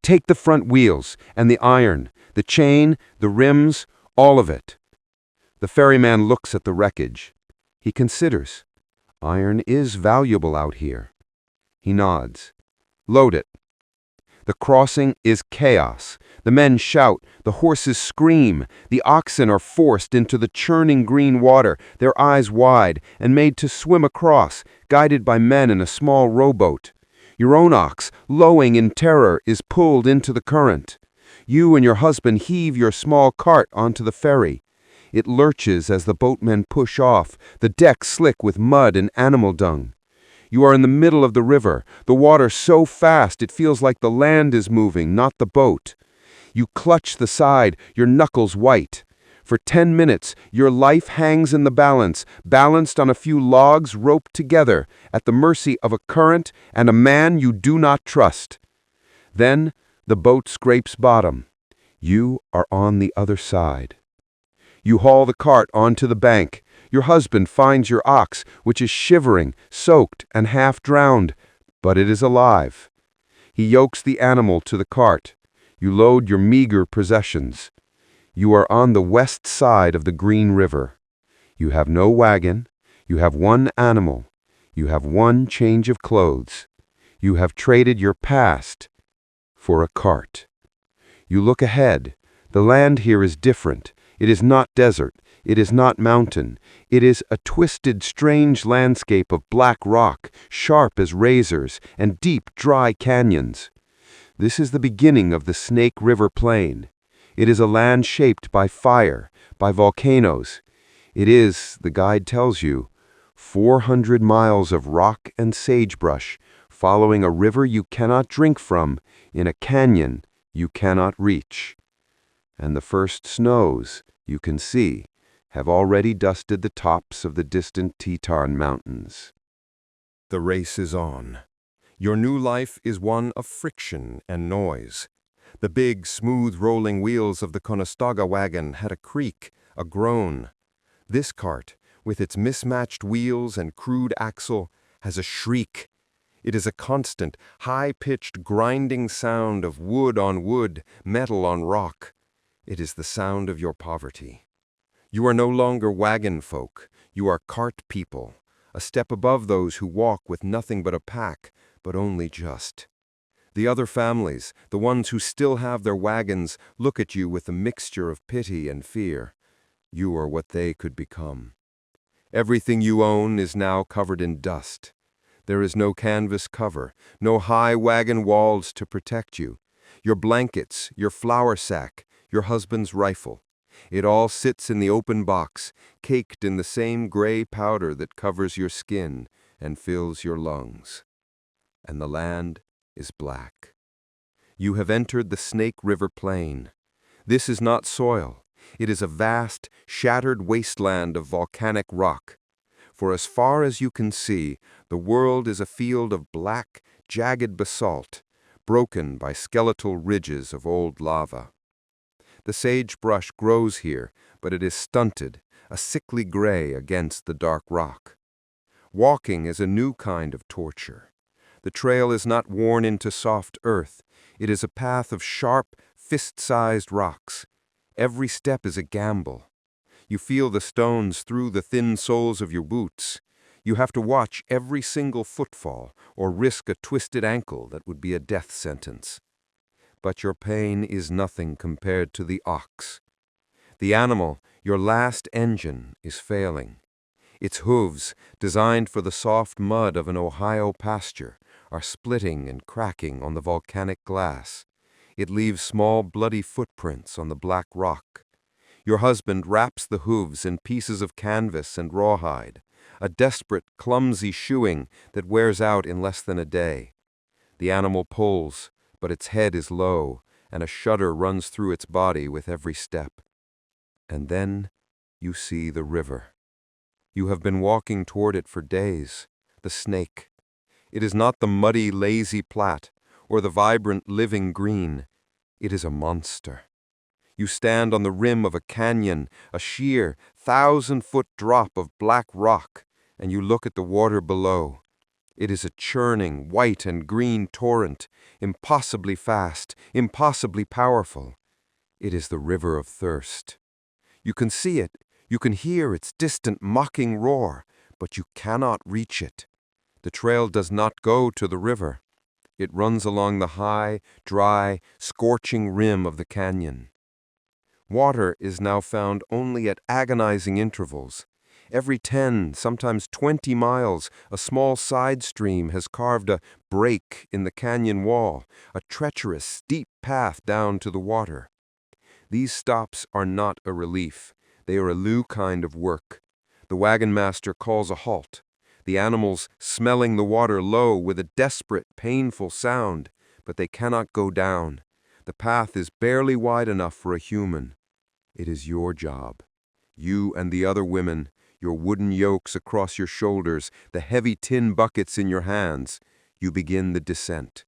"Take the front wheels and the iron, the chain, the rims, all of it." The ferryman looks at the wreckage. He considers. Iron is valuable out here. He nods. "Load it." The crossing is chaos. The men shout, the horses scream, the oxen are forced into the churning green water, their eyes wide, and made to swim across, guided by men in a small rowboat. Your own ox, lowing in terror, is pulled into the current. You and your husband heave your small cart onto the ferry. It lurches as the boatmen push off, the deck slick with mud and animal dung. You are in the middle of the river, the water so fast it feels like the land is moving, not the boat. You clutch the side, your knuckles white. For 10 minutes, your life hangs in the balance, balanced on a few logs roped together, at the mercy of a current and a man you do not trust. Then, the boat scrapes bottom. You are on the other side. You haul the cart onto the bank. Your husband finds your ox, which is shivering, soaked, and half drowned, but it is alive. He yokes the animal to the cart. You load your meager possessions. You are on the west side of the Green River. You have no wagon. You have one animal. You have one change of clothes. You have traded your past for a cart. You look ahead. The land here is different. It is not desert. It is not mountain. It is a twisted, strange landscape of black rock, sharp as razors, and deep, dry canyons. This is the beginning of the Snake River Plain. It is a land shaped by fire, by volcanoes. It is, the guide tells you, 400 miles of rock and sagebrush, following a river you cannot drink from, in a canyon you cannot reach. And the first snows, you can see, have already dusted the tops of the distant Teton Mountains. The race is on. Your new life is one of friction and noise. The big, smooth rolling wheels of the Conestoga wagon had a creak, a groan. This cart, with its mismatched wheels and crude axle, has a shriek. It is a constant, high-pitched, grinding sound of wood on wood, metal on rock. It is the sound of your poverty. You are no longer wagon folk. You are cart people, a step above those who walk with nothing but a pack, but only just. The other families, the ones who still have their wagons, look at you with a mixture of pity and fear. You are what they could become. Everything you own is now covered in dust. There is no canvas cover, no high wagon walls to protect you. Your blankets, your flour sack, your husband's rifle. It all sits in the open box, caked in the same gray powder that covers your skin and fills your lungs. And the land is black. You have entered the Snake River Plain. This is not soil. It is a vast, shattered wasteland of volcanic rock. For as far as you can see, the world is a field of black, jagged basalt, broken by skeletal ridges of old lava. The sagebrush grows here, but it is stunted, a sickly gray against the dark rock. Walking is a new kind of torture. The trail is not worn into soft earth. It is a path of sharp, fist-sized rocks. Every step is a gamble. You feel the stones through the thin soles of your boots. You have to watch every single footfall or risk a twisted ankle that would be a death sentence. But your pain is nothing compared to the ox. The animal, your last engine, is failing. Its hooves, designed for the soft mud of an Ohio pasture, are splitting and cracking on the volcanic glass. It leaves small bloody footprints on the black rock. Your husband wraps the hooves in pieces of canvas and rawhide, a desperate, clumsy shoeing that wears out in less than a day. The animal pulls, but its head is low, and a shudder runs through its body with every step. And then you see the river. You have been walking toward it for days, the Snake. It is not the muddy, lazy Platte, or the vibrant, living green. It is a monster. You stand on the rim of a canyon, a sheer, 1,000-foot drop of black rock, and you look at the water below. It is a churning, white and green torrent, impossibly fast, impossibly powerful. It is the river of thirst. You can see it, you can hear its distant mocking roar, but you cannot reach it. The trail does not go to the river. It runs along the high, dry, scorching rim of the canyon. Water is now found only at agonizing intervals. Every 10, sometimes 20 miles, a small side stream has carved a break in the canyon wall, a treacherous, steep path down to the water. These stops are not a relief. They are a new kind of work. The wagon master calls a halt. The animals smelling the water low with a desperate, painful sound, but they cannot go down. The path is barely wide enough for a human. It is your job. You and the other women, your wooden yokes across your shoulders, the heavy tin buckets in your hands, you begin the descent.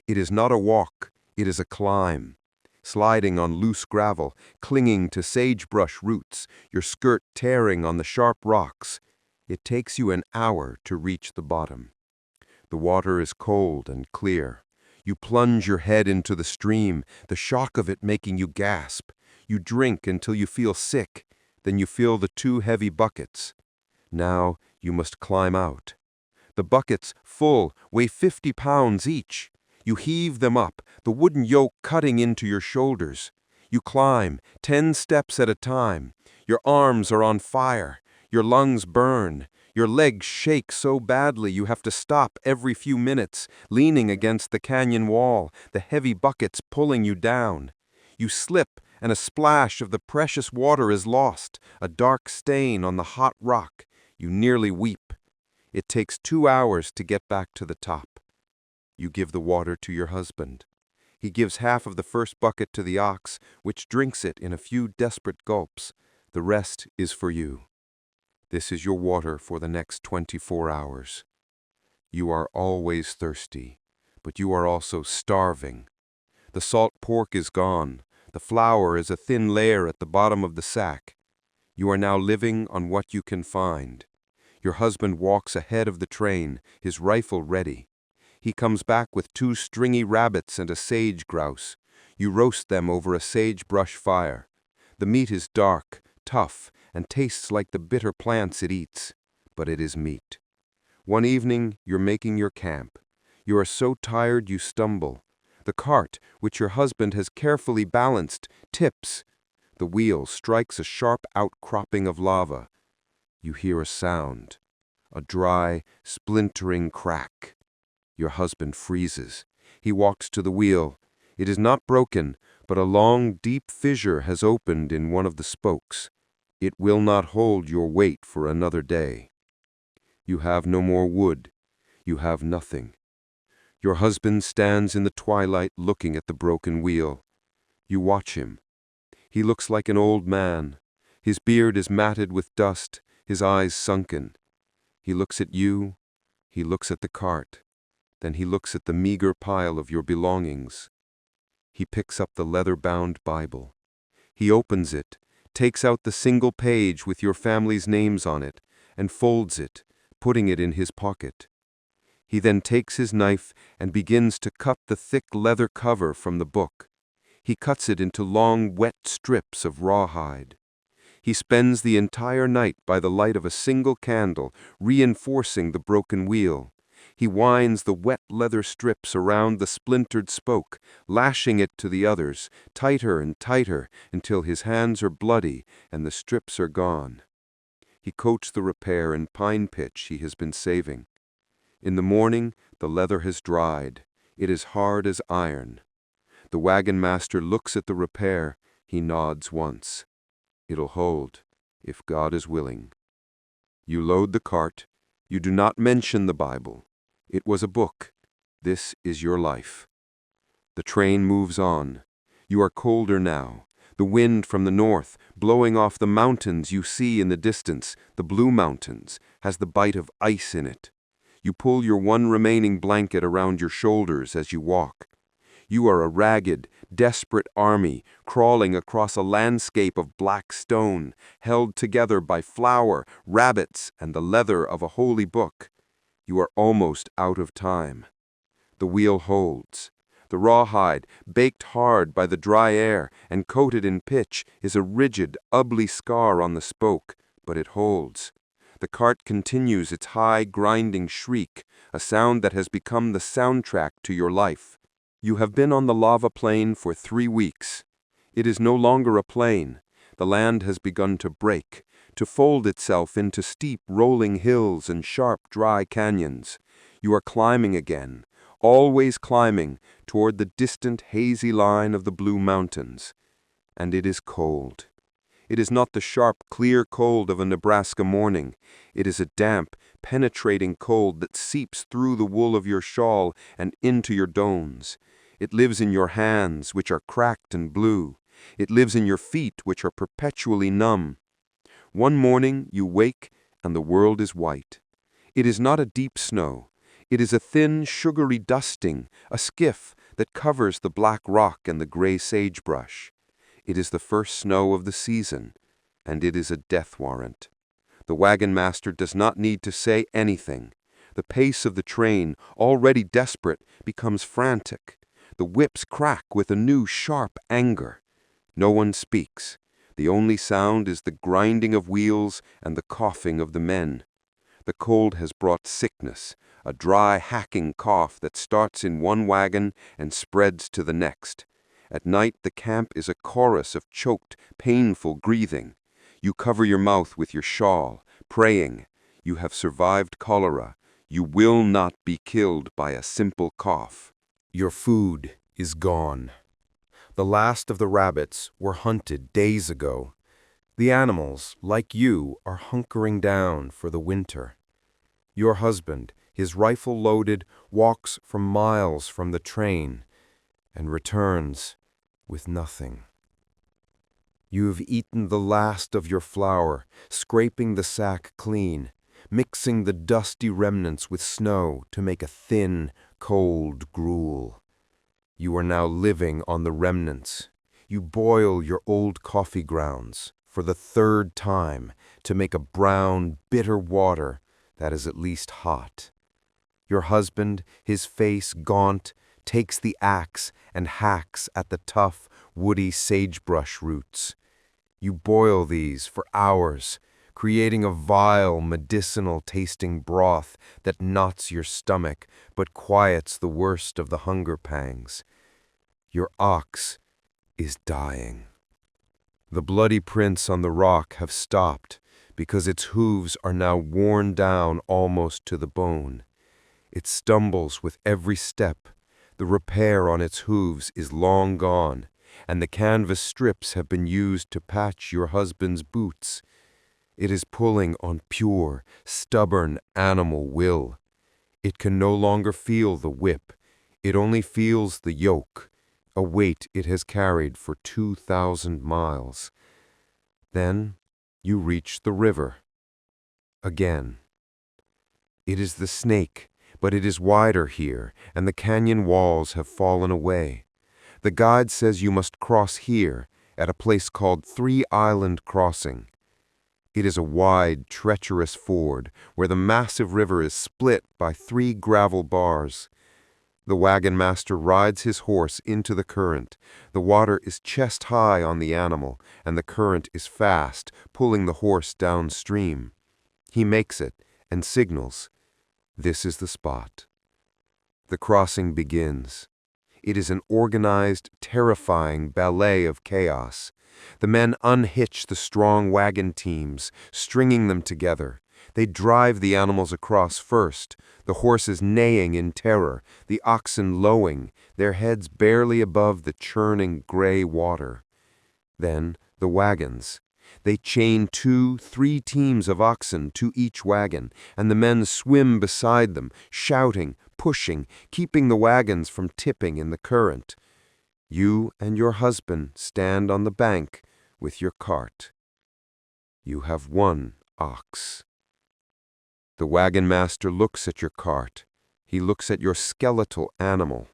It is not a walk, it is a climb. Sliding on loose gravel, clinging to sagebrush roots, your skirt tearing on the sharp rocks. It takes you an hour to reach the bottom. The water is cold and clear. You plunge your head into the stream, the shock of it making you gasp. You drink until you feel sick, then you fill the 2 heavy buckets. Now you must climb out. The buckets, full, weigh 50 pounds each. You heave them up, the wooden yoke cutting into your shoulders. You climb, 10 steps at a time. Your arms are on fire. Your lungs burn. Your legs shake so badly you have to stop every few minutes, leaning against the canyon wall, the heavy buckets pulling you down. You slip, and a splash of the precious water is lost, a dark stain on the hot rock. You nearly weep. It takes 2 hours to get back to the top. You give the water to your husband. He gives half of the first bucket to the ox, which drinks it in a few desperate gulps. The rest is for you. This is your water for the next 24 hours. You are always thirsty, but you are also starving. The salt pork is gone. The flour is a thin layer at the bottom of the sack. You are now living on what you can find. Your husband walks ahead of the train, his rifle ready. He comes back with 2 stringy rabbits and a sage grouse. You roast them over a sagebrush fire. The meat is dark, tough, and tastes like the bitter plants it eats, but it is meat. One evening, you're making your camp. You are so tired you stumble. The cart, which your husband has carefully balanced, tips. The wheel strikes a sharp outcropping of lava. You hear a sound, a dry, splintering crack. Your husband freezes. He walks to the wheel. It is not broken, but a long, deep fissure has opened in one of the spokes. It will not hold your weight for another day. You have no more wood. You have nothing. Your husband stands in the twilight looking at the broken wheel. You watch him. He looks like an old man. His beard is matted with dust, his eyes sunken. He looks at you. He looks at the cart. Then he looks at the meager pile of your belongings. He picks up the leather-bound Bible. He opens it, takes out the single page with your family's names on it, and folds it, putting it in his pocket. He then takes his knife and begins to cut the thick leather cover from the book. He cuts it into long, wet strips of rawhide. He spends the entire night by the light of a single candle, reinforcing the broken wheel. He winds the wet leather strips around the splintered spoke, lashing it to the others, tighter and tighter, until his hands are bloody and the strips are gone. He coats the repair in pine pitch he has been saving. In the morning, the leather has dried. It is hard as iron. The wagon master looks at the repair. He nods once. It'll hold, if God is willing. You load the cart. You do not mention the Bible. It was a book. This is your life. The train moves on. You are colder now. The wind from the north, blowing off the mountains you see in the distance, the Blue Mountains, has the bite of ice in it. You pull your one remaining blanket around your shoulders as you walk. You are a ragged, desperate army crawling across a landscape of black stone, held together by flour, rabbits, and the leather of a holy book. You are almost out of time. The wheel holds. The rawhide, baked hard by the dry air and coated in pitch, is a rigid, ugly scar on the spoke, but it holds. The cart continues its high, grinding shriek, a sound that has become the soundtrack to your life. You have been on the lava plain for 3 weeks. It is no longer a plain. The land has begun to break, to fold itself into steep, rolling hills and sharp, dry canyons. You are climbing again, always climbing, toward the distant, hazy line of the Blue Mountains. And it is cold. It is not the sharp, clear cold of a Nebraska morning. It is a damp, penetrating cold that seeps through the wool of your shawl and into your bones. It lives in your hands, which are cracked and blue. It lives in your feet, which are perpetually numb. One morning you wake, and the world is white. It is not a deep snow. It is a thin, sugary dusting, a skiff that covers the black rock and the gray sagebrush. It is the first snow of the season, and it is a death warrant. The wagon master does not need to say anything. The pace of the train, already desperate, becomes frantic. The whips crack with a new, sharp anger. No one speaks. The only sound is the grinding of wheels and the coughing of the men. The cold has brought sickness, a dry, hacking cough that starts in one wagon and spreads to the next. At night, the camp is a chorus of choked, painful breathing. You cover your mouth with your shawl, praying. You have survived cholera. You will not be killed by a simple cough. Your food is gone. The last of the rabbits were hunted days ago. The animals, like you, are hunkering down for the winter. Your husband, his rifle loaded, walks for miles from the train and returns with nothing. You have eaten the last of your flour, scraping the sack clean, mixing the dusty remnants with snow to make a thin, cold gruel. You are now living on the remnants. You boil your old coffee grounds for the third time to make a brown, bitter water that is at least hot. Your husband, his face gaunt, takes the axe and hacks at the tough, woody sagebrush roots. You boil these for hours, creating a vile, medicinal-tasting broth that knots your stomach but quiets the worst of the hunger pangs. Your ox is dying. The bloody prints on the rock have stopped because its hooves are now worn down almost to the bone. It stumbles with every step. The repair on its hooves is long gone, and the canvas strips have been used to patch your husband's boots. It is pulling on pure, stubborn animal will. It can no longer feel the whip. It only feels the yoke, a weight it has carried for 2,000 miles. Then you reach the river. Again. It is the Snake, but it is wider here, and the canyon walls have fallen away. The guide says you must cross here, at a place called 3 Island Crossing. It is a wide, treacherous ford where the massive river is split by 3 gravel bars. The wagon master rides his horse into the current. The water is chest high on the animal, and the current is fast, pulling the horse downstream. He makes it and signals. This is the spot. The crossing begins. It is an organized, terrifying ballet of chaos. The men unhitch the strong wagon teams, stringing them together. They drive the animals across first, the horses neighing in terror, the oxen lowing, their heads barely above the churning gray water. Then the wagons. They chain 2, 3 teams of oxen to each wagon, and the men swim beside them, shouting, pushing, keeping the wagons from tipping in the current. You and your husband stand on the bank with your cart. You have 1 ox. The wagon master looks at your cart. He looks at your skeletal animal.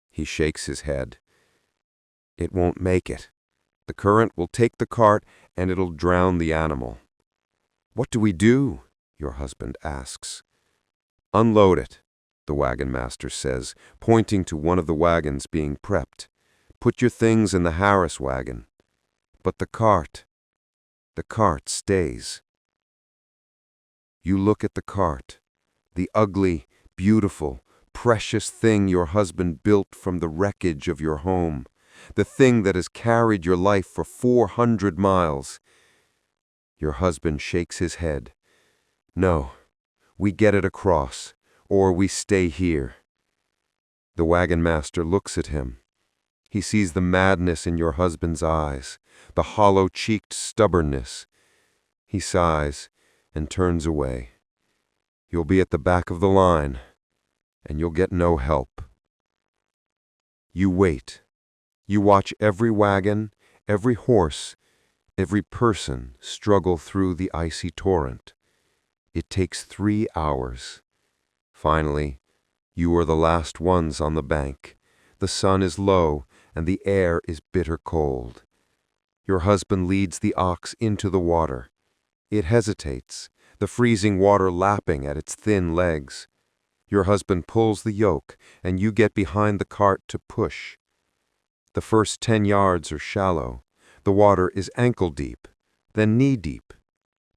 He shakes his head. It won't make it. The current will take the cart and it'll drown the animal. What do we do? Your husband asks. Unload it, the wagon master says, pointing to one of the wagons being prepped. Put your things in the Harris wagon. But the cart stays. You look at the cart, the ugly, beautiful, precious thing your husband built from the wreckage of your home, the thing that has carried your life for 400 miles. Your husband shakes his head. No, we get it across, or we stay here. The wagon master looks at him. He sees the madness in your husband's eyes, the hollow-cheeked stubbornness. He sighs and turns away. You'll be at the back of the line, and you'll get no help. You wait. You watch every wagon, every horse, every person struggle through the icy torrent. It takes 3 hours. Finally, you are the last ones on the bank. The sun is low, and the air is bitter cold. Your husband leads the ox into the water. It hesitates, the freezing water lapping at its thin legs. Your husband pulls the yoke, and you get behind the cart to push. The first 10 yards are shallow. The water is ankle-deep, then knee-deep.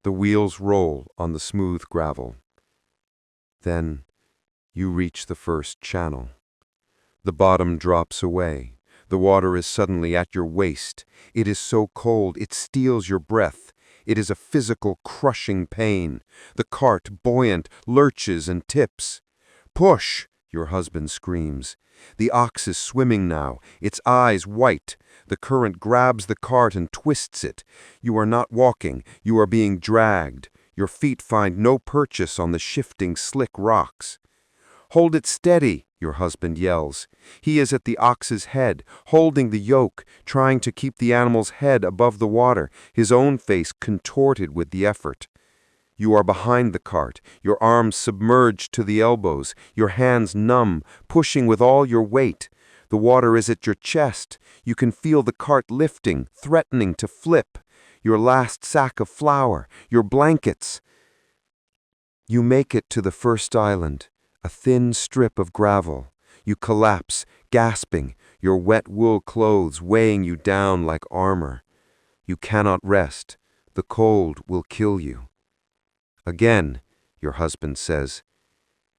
The wheels roll on the smooth gravel. Then you reach the first channel. The bottom drops away. The water is suddenly at your waist. It is so cold, it steals your breath. It is a physical, crushing pain. The cart, buoyant, lurches and tips. "Push!" your husband screams. The ox is swimming now, its eyes white. The current grabs the cart and twists it. You are not walking, you are being dragged. Your feet find no purchase on the shifting, slick rocks. "Hold it steady," your husband yells. He is at the ox's head, holding the yoke, trying to keep the animal's head above the water, his own face contorted with the effort. You are behind the cart, your arms submerged to the elbows, your hands numb, pushing with all your weight. The water is at your chest. You can feel the cart lifting, threatening to flip. Your last sack of flour, your blankets. You make it to the first island, a thin strip of gravel. You collapse, gasping, your wet wool clothes weighing you down like armor. You cannot rest. The cold will kill you. "Again," your husband says.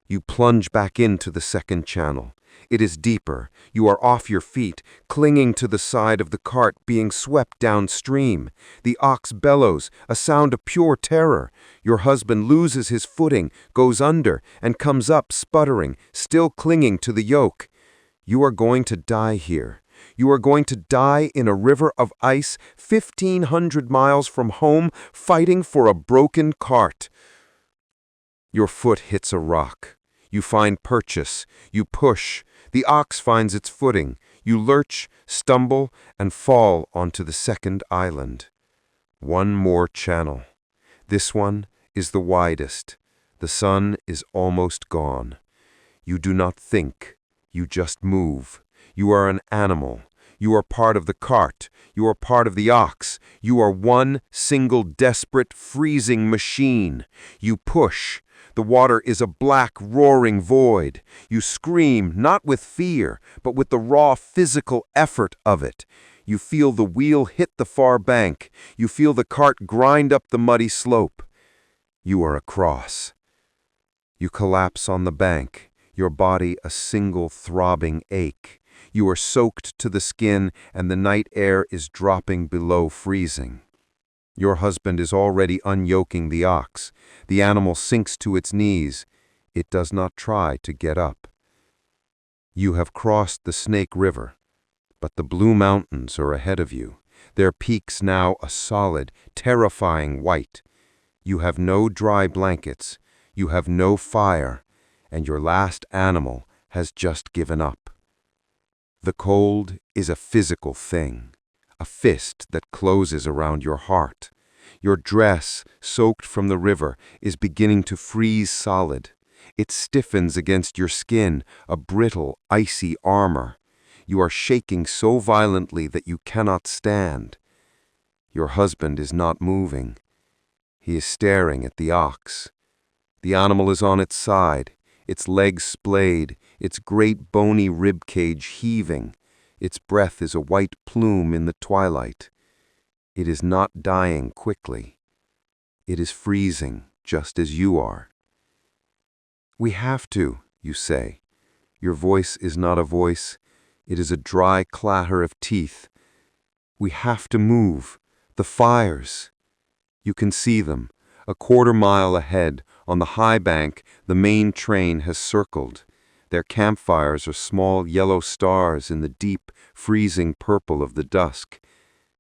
You plunge back into the second channel. It is deeper. You are off your feet, clinging to the side of the cart, being swept downstream. The ox bellows, a sound of pure terror. Your husband loses his footing, goes under, and comes up sputtering, still clinging to the yoke. You are going to die here. You are going to die in a river of ice 1,500 miles from home, fighting for a broken cart. Your foot hits a rock. You find purchase. You push. The ox finds its footing. You lurch, stumble, and fall onto the second island. One more channel. This one is the widest. The sun is almost gone. You do not think. You just move. You are an animal. You are part of the cart. You are part of the ox. You are one single desperate, freezing machine. You push. The water is a black, roaring void. You scream, not with fear, but with the raw physical effort of it. You feel the wheel hit the far bank. You feel the cart grind up the muddy slope. You are across. You collapse on the bank, your body a single throbbing ache. You are soaked to the skin, and the night air is dropping below freezing. Your husband is already unyoking the ox. The animal sinks to its knees. It does not try to get up. You have crossed the Snake River, but the Blue Mountains are ahead of you, their peaks now a solid, terrifying white. You have no dry blankets, you have no fire, and your last animal has just given up. The cold is a physical thing, a fist that closes around your heart. Your dress, soaked from the river, is beginning to freeze solid. It stiffens against your skin, a brittle, icy armor. You are shaking so violently that you cannot stand. Your husband is not moving. He is staring at the ox. The animal is on its side, its legs splayed, its great bony ribcage heaving. Its breath is a white plume in the twilight. It is not dying quickly. It is freezing, just as you are. "We have to," you say. Your voice is not a voice. It is a dry clatter of teeth. "We have to move. The fires." You can see them. A quarter mile ahead, on the high bank, the main train has circled. Their campfires are small yellow stars in the deep, freezing purple of the dusk.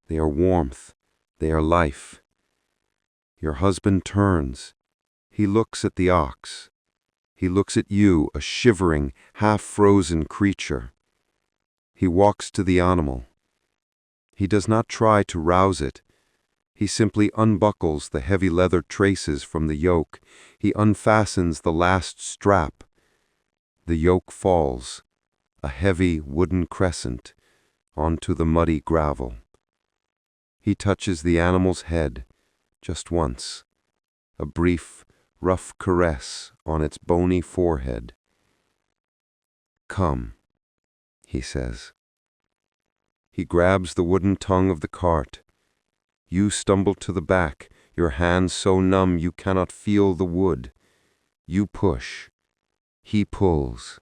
They are warmth. They are life. Your husband turns. He looks at the ox. He looks at you, a shivering, half-frozen creature. He walks to the animal. He does not try to rouse it. He simply unbuckles the heavy leather traces from the yoke. He unfastens the last strap. The yoke falls, a heavy wooden crescent, onto the muddy gravel. He touches the animal's head, just once, a brief, rough caress on its bony forehead. "Come," he says. He grabs the wooden tongue of the cart. You stumble to the back, your hands so numb you cannot feel the wood. You push. He pulls.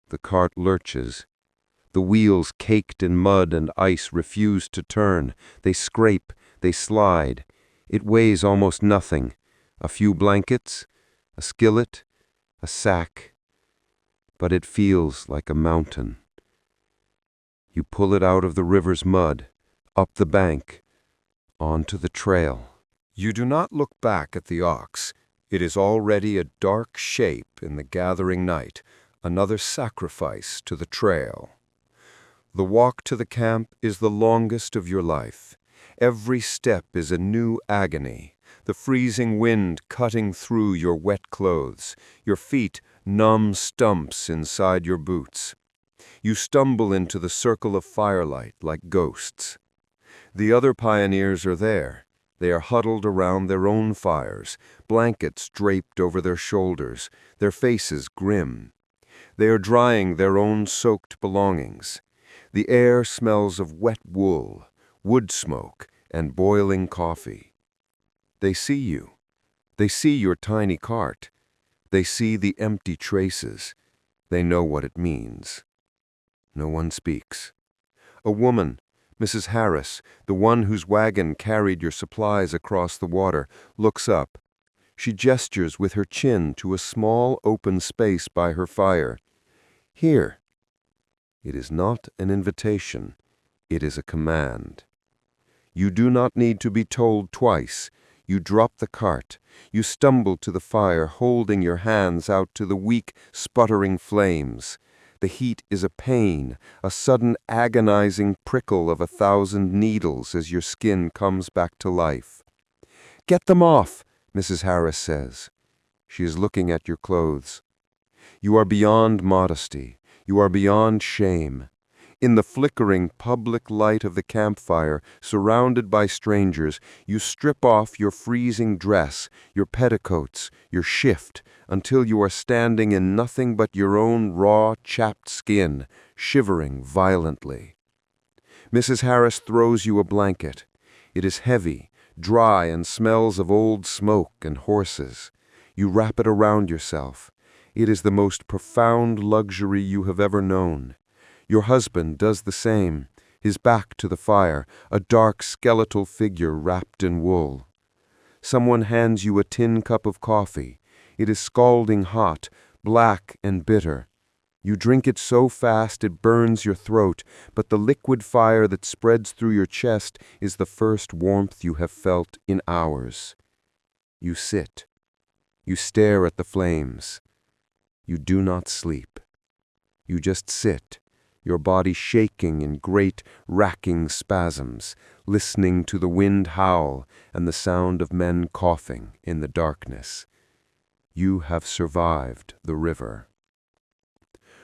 The cart lurches. The wheels, caked in mud and ice, refuse to turn. They scrape, they slide. It weighs almost nothing. A few blankets, a skillet, a sack. But it feels like a mountain. You pull it out of the river's mud, up the bank, onto the trail. You do not look back at the ox. It is already a dark shape in the gathering night, another sacrifice to the trail. The walk to the camp is the longest of your life. Every step is a new agony, the freezing wind cutting through your wet clothes, your feet numb stumps inside your boots. You stumble into the circle of firelight like ghosts. The other pioneers are there. They are huddled around their own fires, blankets draped over their shoulders, their faces grim. They are drying their own soaked belongings. The air smells of wet wool, wood smoke, and boiling coffee. They see you. They see your tiny cart. They see the empty traces. They know what it means. No one speaks. A woman, Mrs. Harris, the one whose wagon carried your supplies across the water, looks up. She gestures with her chin to a small open space by her fire. Here. It is not an invitation. It is a command. You do not need to be told twice. You drop the cart. You stumble to the fire, holding your hands out to the weak, sputtering flames. The heat is a pain, a sudden agonizing prickle of 1,000 needles as your skin comes back to life. "Get them off," Mrs. Harris says. She is looking at your clothes. You are beyond modesty. You are beyond shame. In the flickering public light of the campfire, surrounded by strangers, you strip off your freezing dress, your petticoats, your shift, until you are standing in nothing but your own raw, chapped skin, shivering violently. Mrs. Harris throws you a blanket. It is heavy, dry, and smells of old smoke and horses. You wrap it around yourself. It is the most profound luxury you have ever known. Your husband does the same, his back to the fire, a dark skeletal figure wrapped in wool. Someone hands you a tin cup of coffee. It is scalding hot, black and bitter. You drink it so fast it burns your throat, but the liquid fire that spreads through your chest is the first warmth you have felt in hours. You sit. You stare at the flames. You do not sleep. You just sit, your body shaking in great, racking spasms, listening to the wind howl and the sound of men coughing in the darkness. You have survived the river.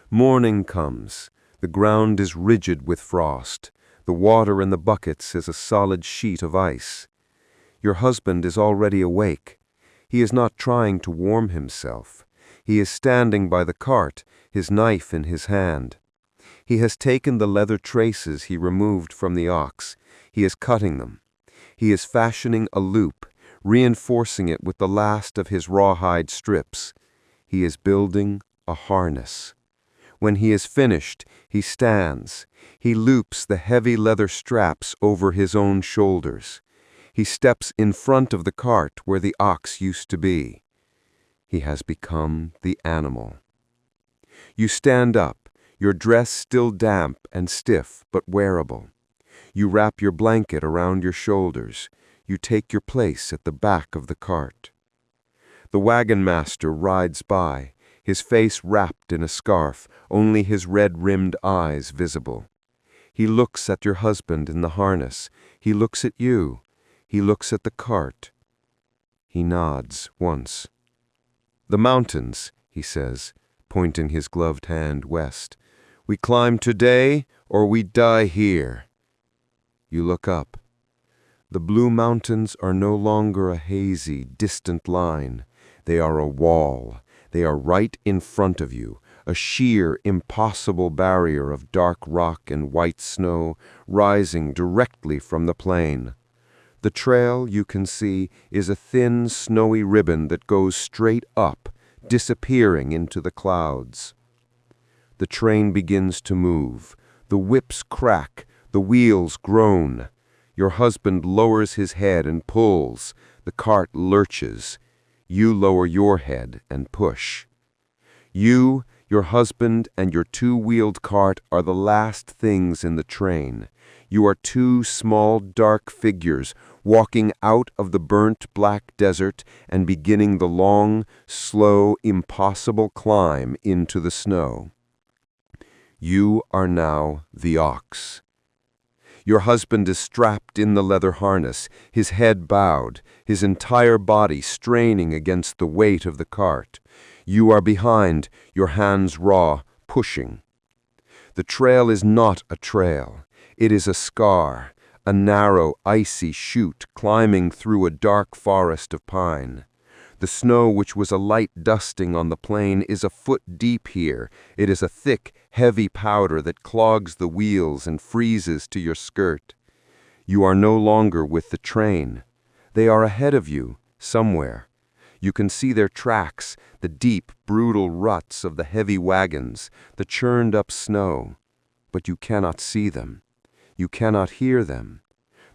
Morning comes. The ground is rigid with frost. The water in the buckets is a solid sheet of ice. Your husband is already awake. He is not trying to warm himself. He is standing by the cart, his knife in his hand. He has taken the leather traces he removed from the ox. He is cutting them. He is fashioning a loop, reinforcing it with the last of his rawhide strips. He is building a harness. When he is finished, he stands. He loops the heavy leather straps over his own shoulders. He steps in front of the cart where the ox used to be. He has become the animal. You stand up, your dress still damp and stiff but wearable. You wrap your blanket around your shoulders. You take your place at the back of the cart. The wagon master rides by, his face wrapped in a scarf, only his red-rimmed eyes visible. He looks at your husband in the harness. He looks at you. He looks at the cart. He nods once. "The mountains," he says, pointing his gloved hand west. "We climb today or we die here." You look up. The blue mountains are no longer a hazy, distant line. They are a wall. They are right in front of you, a sheer, impossible barrier of dark rock and white snow rising directly from the plain. The trail, you can see, is a thin, snowy ribbon that goes straight up, disappearing into the clouds. The train begins to move. The whips crack. The wheels groan. Your husband lowers his head and pulls. The cart lurches. You lower your head and push. You, your husband, and your two-wheeled cart are the last things in the train. You are two small, dark figures walking out of the burnt black desert and beginning the long, slow, impossible climb into the snow. You are now the ox. Your husband is strapped in the leather harness, his head bowed, his entire body straining against the weight of the cart. You are behind, your hands raw, pushing. The trail is not a trail. It is a scar, a narrow, icy chute climbing through a dark forest of pine. The snow, which was a light dusting on the plain, is a foot deep here. It is a thick, heavy powder that clogs the wheels and freezes to your skirt. You are no longer with the train. They are ahead of you, somewhere. You can see their tracks, the deep, brutal ruts of the heavy wagons, the churned-up snow. But you cannot see them. You cannot hear them.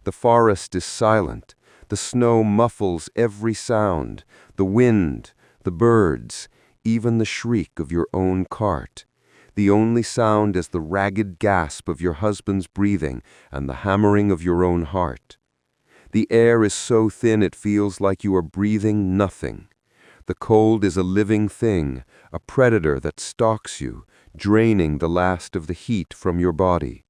The forest is silent. The snow muffles every sound, the wind, the birds, even the shriek of your own cart. The only sound is the ragged gasp of your husband's breathing and the hammering of your own heart. The air is so thin it feels like you are breathing nothing. The cold is a living thing, a predator that stalks you, draining the last of the heat from your body.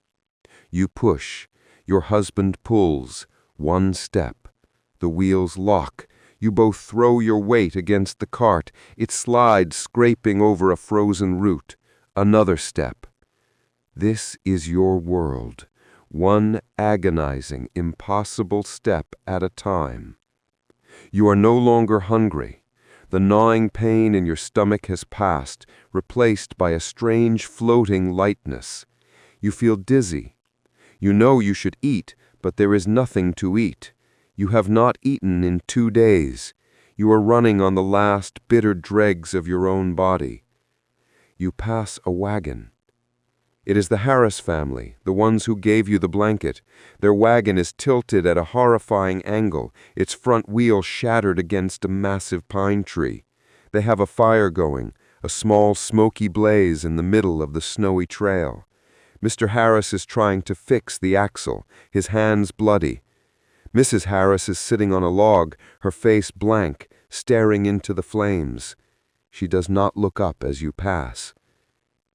You push. Your husband pulls. One step. The wheels lock. You both throw your weight against the cart. It slides, scraping over a frozen root. Another step. This is your world. One agonizing, impossible step at a time. You are no longer hungry. The gnawing pain in your stomach has passed, replaced by a strange floating lightness. You feel dizzy. You know you should eat, but there is nothing to eat. You have not eaten in 2 days. You are running on the last bitter dregs of your own body. You pass a wagon. It is the Harris family, the ones who gave you the blanket. Their wagon is tilted at a horrifying angle, its front wheel shattered against a massive pine tree. They have a fire going, a small smoky blaze in the middle of the snowy trail. Mr. Harris is trying to fix the axle, his hands bloody. Mrs. Harris is sitting on a log, her face blank, staring into the flames. She does not look up as you pass.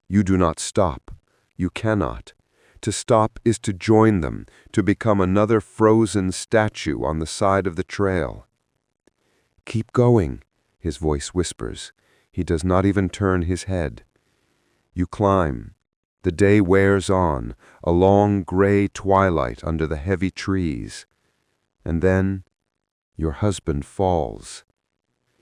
You do not stop. You cannot. To stop is to join them, to become another frozen statue on the side of the trail. "Keep going," his voice whispers. He does not even turn his head. You climb. The day wears on, a long gray twilight under the heavy trees. And then, your husband falls.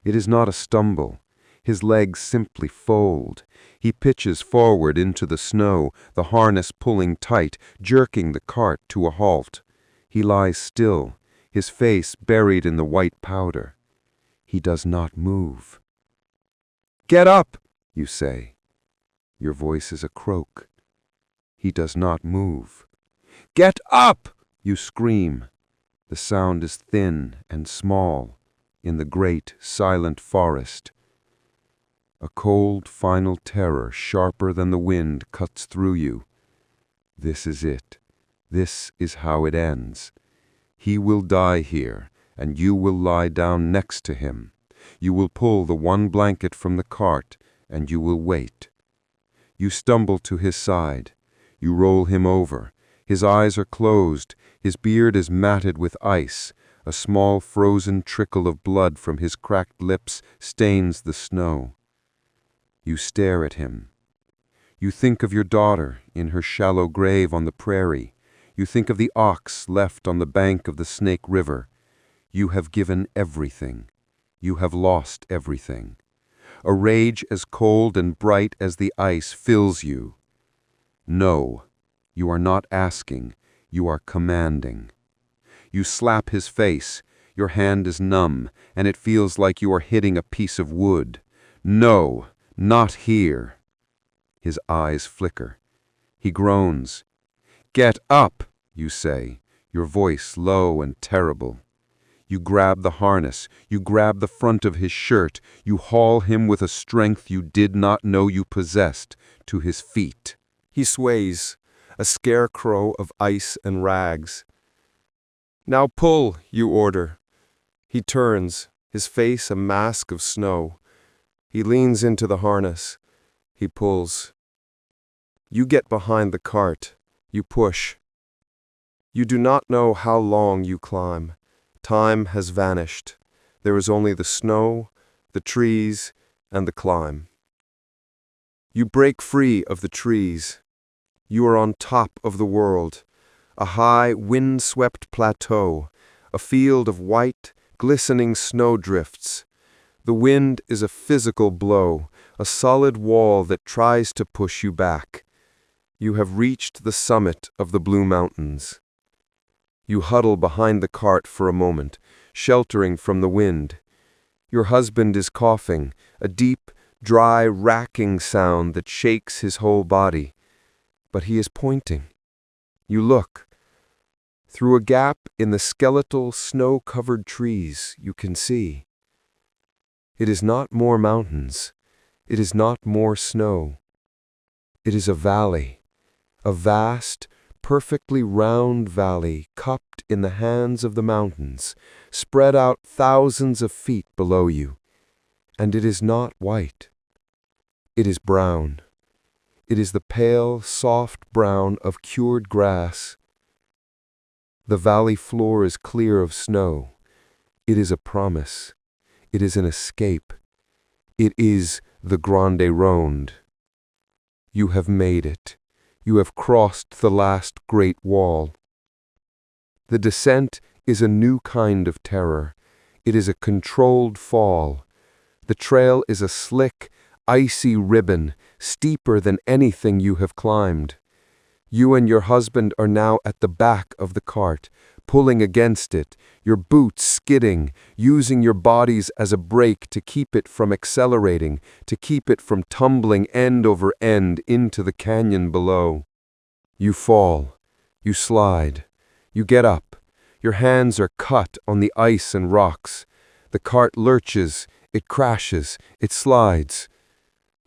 It is not a stumble. His legs simply fold. He pitches forward into the snow, the harness pulling tight, jerking the cart to a halt. He lies still, his face buried in the white powder. He does not move. "Get up," you say. Your voice is a croak. He does not move. "Get up!" you scream. The sound is thin and small in the great, silent forest. A cold, final terror, sharper than the wind, cuts through you. This is it. This is how it ends. He will die here, and you will lie down next to him. You will pull the one blanket from the cart, and you will wait. You stumble to his side. You roll him over. His eyes are closed. His beard is matted with ice. A small frozen trickle of blood from his cracked lips stains the snow. You stare at him. You think of your daughter in her shallow grave on the prairie. You think of the ox left on the bank of the Snake River. You have given everything. You have lost everything. A rage as cold and bright as the ice fills you. No, you are not asking. You are commanding. You slap his face. Your hand is numb, and it feels like you are hitting a piece of wood. No, not here. His eyes flicker. He groans. Get up, you say, your voice low and terrible. You grab the harness, you grab the front of his shirt, you haul him with a strength you did not know you possessed to his feet. He sways, a scarecrow of ice and rags. Now pull, you order. He turns, his face a mask of snow. He leans into the harness. He pulls. You get behind the cart. You push. You do not know how long you climb. Time has vanished. There is only the snow, the trees, and the climb. You break free of the trees. You are on top of the world, a high, wind-swept plateau, a field of white, glistening snowdrifts. The wind is a physical blow, a solid wall that tries to push you back. You have reached the summit of the Blue Mountains. You huddle behind the cart for a moment, sheltering from the wind. Your husband is coughing, a deep, dry, racking sound that shakes his whole body. But he is pointing. You look. Through a gap in the skeletal, snow-covered trees, you can see. It is not more mountains. It is not more snow. It is a valley, a vast, perfectly round valley cupped in the hands of the mountains, spread out thousands of feet below you. And it is not white. It is brown. It is the pale, soft brown of cured grass. The valley floor is clear of snow. It is a promise. It is an escape. It is the Grande Ronde. You have made it. You have crossed the last great wall. The descent is a new kind of terror. It is a controlled fall. The trail is a slick, icy ribbon, steeper than anything you have climbed. You and your husband are now at the back of the cart, pulling against it, your boots skidding, using your bodies as a brake to keep it from accelerating, to keep it from tumbling end over end into the canyon below. You fall. You slide. You get up. Your hands are cut on the ice and rocks. The cart lurches. It crashes. It slides.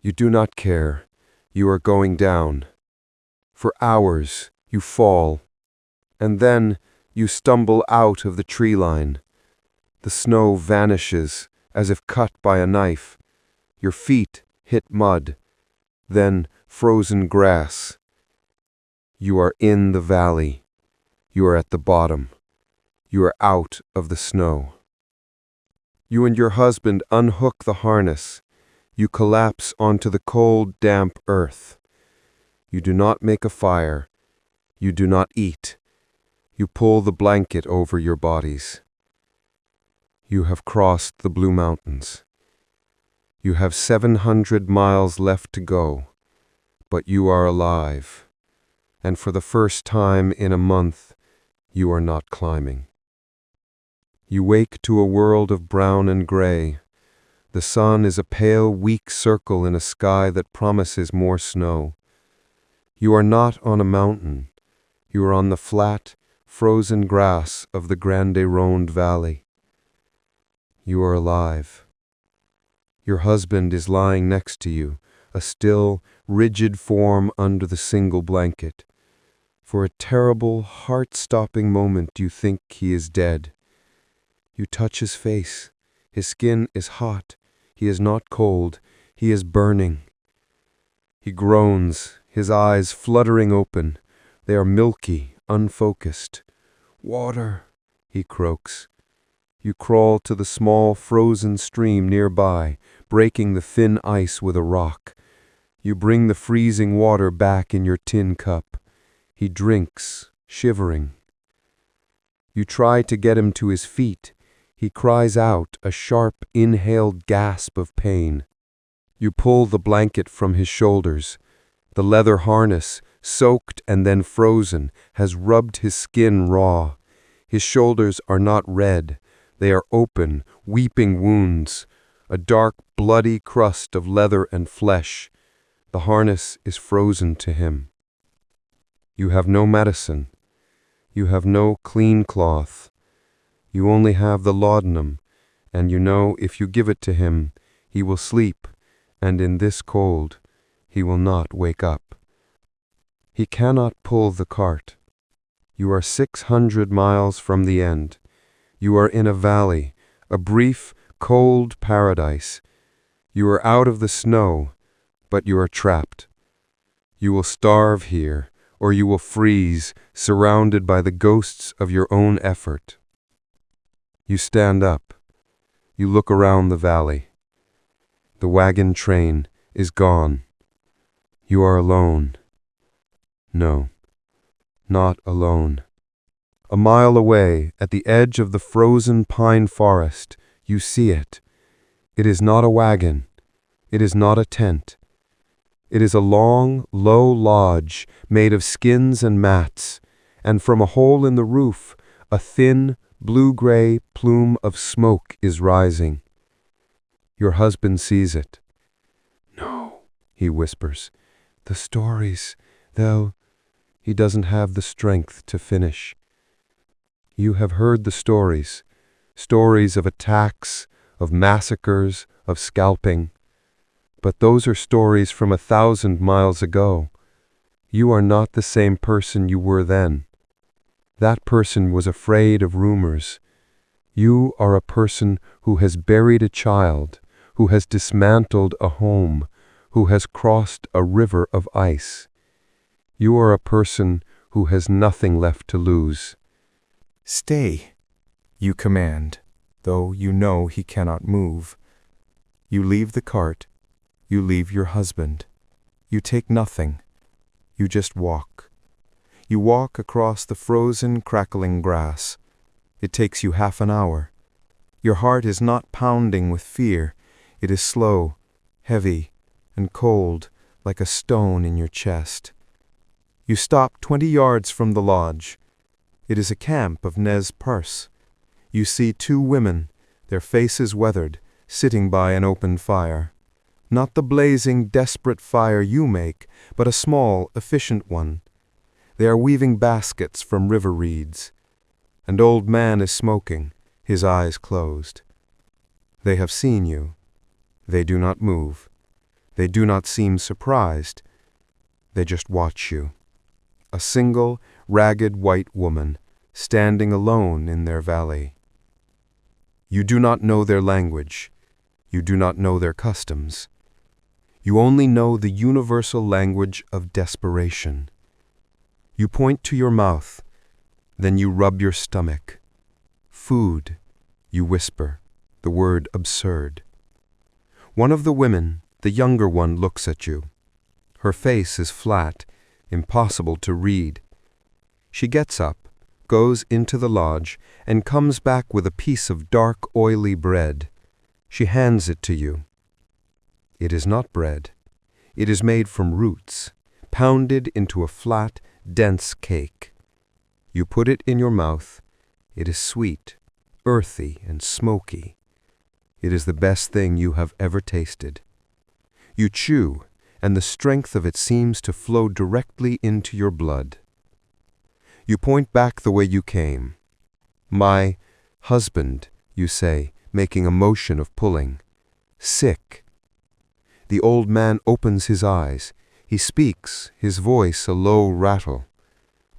You do not care. You are going down. For hours, you fall. And then you stumble out of the tree line. The snow vanishes as if cut by a knife. Your feet hit mud. Then frozen grass. You are in the valley. You are at the bottom. You are out of the snow. You and your husband unhook the harness. You collapse onto the cold, damp earth. You do not make a fire. You do not eat. You pull the blanket over your bodies. You have crossed the Blue Mountains. You have 700 miles left to go, but you are alive. And for the first time in a month, you are not climbing. You wake to a world of brown and gray. The sun is a pale, weak circle in a sky that promises more snow. You are not on a mountain. You are on the flat, frozen grass of the Grande Ronde Valley. You are alive. Your husband is lying next to you, a still, rigid form under the single blanket. For a terrible, heart-stopping moment you think he is dead. You touch his face. His skin is hot. He is not cold. He is burning. He groans, his eyes fluttering open. They are milky, unfocused. "Water," he croaks. You crawl to the small frozen stream nearby, breaking the thin ice with a rock. You bring the freezing water back in your tin cup. He drinks, shivering. You try to get him to his feet. He cries out, a sharp, inhaled gasp of pain. You pull the blanket from his shoulders. The leather harness, soaked and then frozen, has rubbed his skin raw. His shoulders are not red. They are open, weeping wounds, a dark, bloody crust of leather and flesh. The harness is frozen to him. You have no medicine. You have no clean cloth. You only have the laudanum, and you know if you give it to him, he will sleep, and in this cold, he will not wake up. He cannot pull the cart. You are 600 miles from the end. You are in a valley, a brief, cold paradise. You are out of the snow, but you are trapped. You will starve here, or you will freeze, surrounded by the ghosts of your own effort. You stand up. You look around the valley. The wagon train is gone. You are alone. No, not alone. A mile away, at the edge of the frozen pine forest, you see it. It is not a wagon. It is not a tent. It is a long, low lodge made of skins and mats, and from a hole in the roof, a thin, blue-gray plume of smoke is rising. Your husband sees it. "No," he whispers. "The stories, they'll—" He doesn't have the strength to finish. You have heard the stories, stories of attacks, of massacres, of scalping. But those are stories from 1,000 miles ago. You are not the same person you were then. That person was afraid of rumors. You are a person who has buried a child, who has dismantled a home, who has crossed a river of ice. You are a person who has nothing left to lose. "Stay," you command, though you know he cannot move. You leave the cart. You leave your husband. You take nothing. You just walk. You walk across the frozen, crackling grass. It takes you half an hour. Your heart is not pounding with fear. It is slow, heavy, and cold, like a stone in your chest. You stop 20 yards from the lodge. It is a camp of Nez Perce. You see 2 women, their faces weathered, sitting by an open fire. Not the blazing, desperate fire you make, but a small, efficient one. They are weaving baskets from river reeds. An old man is smoking, his eyes closed. They have seen you. They do not move. They do not seem surprised. They just watch you. A single, ragged white woman, standing alone in their valley. You do not know their language. You do not know their customs. You only know the universal language of desperation. You point to your mouth, then you rub your stomach. "Food," you whisper, the word absurd. One of the women, the younger one, looks at you. Her face is flat, impossible to read. She gets up, goes into the lodge, and comes back with a piece of dark, oily bread. She hands it to you. It is not bread. It is made from roots, pounded into a flat, dense cake. You put it in your mouth. It is sweet, earthy, and smoky. It is the best thing you have ever tasted. You chew, and the strength of it seems to flow directly into your blood. You point back the way you came. "My husband," you say, making a motion of pulling. "Sick." The old man opens his eyes. He speaks, his voice a low rattle.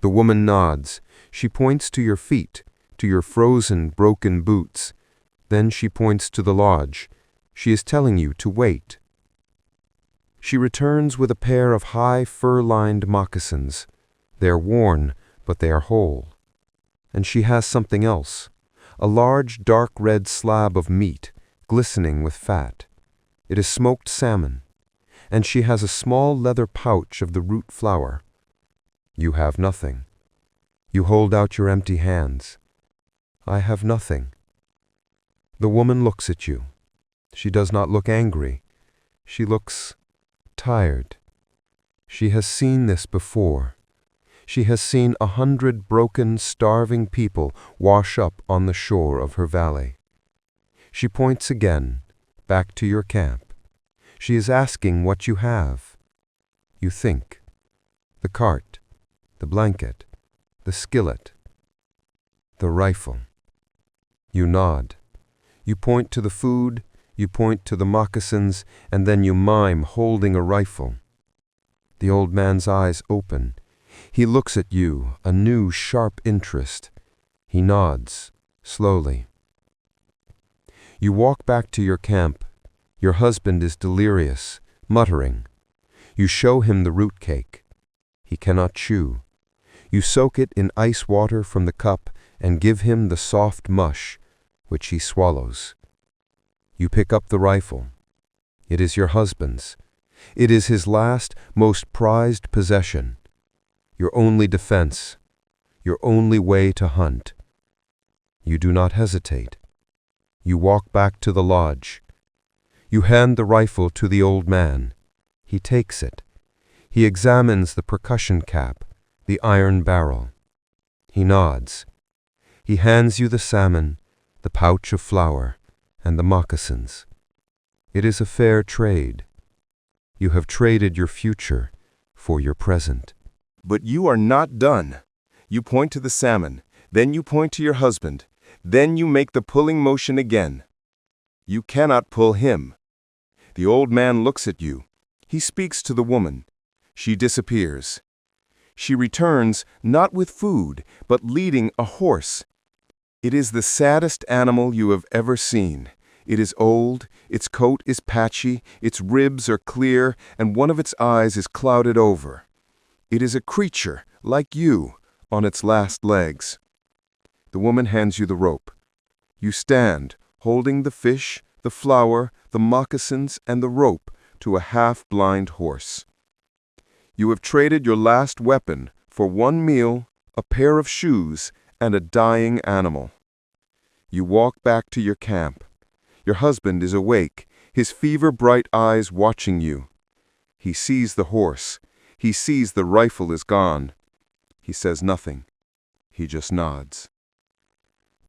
The woman nods. She points to your feet, to your frozen, broken boots. Then she points to the lodge. She is telling you to wait. She returns with a pair of high, fur-lined moccasins. They are worn, but they are whole. And she has something else, a large, dark red slab of meat, glistening with fat. It is smoked salmon, and she has a small leather pouch of the root flour. You have nothing. You hold out your empty hands. "I have nothing." The woman looks at you. She does not look angry. She looks tired. She has seen this before. She has seen 100 broken, starving people wash up on the shore of her valley. She points again, back to your camp. She is asking what you have. You think. The cart, the blanket, the skillet, the rifle. You nod. You point to the food, you point to the moccasins, and then you mime holding a rifle. The old man's eyes open. He looks at you, a new sharp interest. He nods, slowly. You walk back to your camp. Your husband is delirious, muttering. You show him the root cake. He cannot chew. You soak it in ice water from the cup and give him the soft mush, which he swallows. You pick up the rifle. It is your husband's. It is his last, most prized possession. Your only defense, your only way to hunt. You do not hesitate. You walk back to the lodge. You hand the rifle to the old man. He takes it. He examines the percussion cap, the iron barrel. He nods. He hands you the salmon, the pouch of flour, and the moccasins. It is a fair trade. You have traded your future for your present. But you are not done. You point to the salmon, then you point to your husband, then you make the pulling motion again. You cannot pull him. The old man looks at you. He speaks to the woman. She disappears. She returns not with food, but leading a horse. It is the saddest animal you have ever seen. It is old, its coat is patchy, its ribs are clear, and one of its eyes is clouded over. It is a creature, like you, on its last legs. The woman hands you the rope. You stand, holding the fish, the flour, the moccasins, and the rope to a half-blind horse. You have traded your last weapon for one meal, a pair of shoes, and a dying animal. You walk back to your camp. Your husband is awake, his fever-bright eyes watching you. He sees the horse. He sees the rifle is gone. He says nothing. He just nods.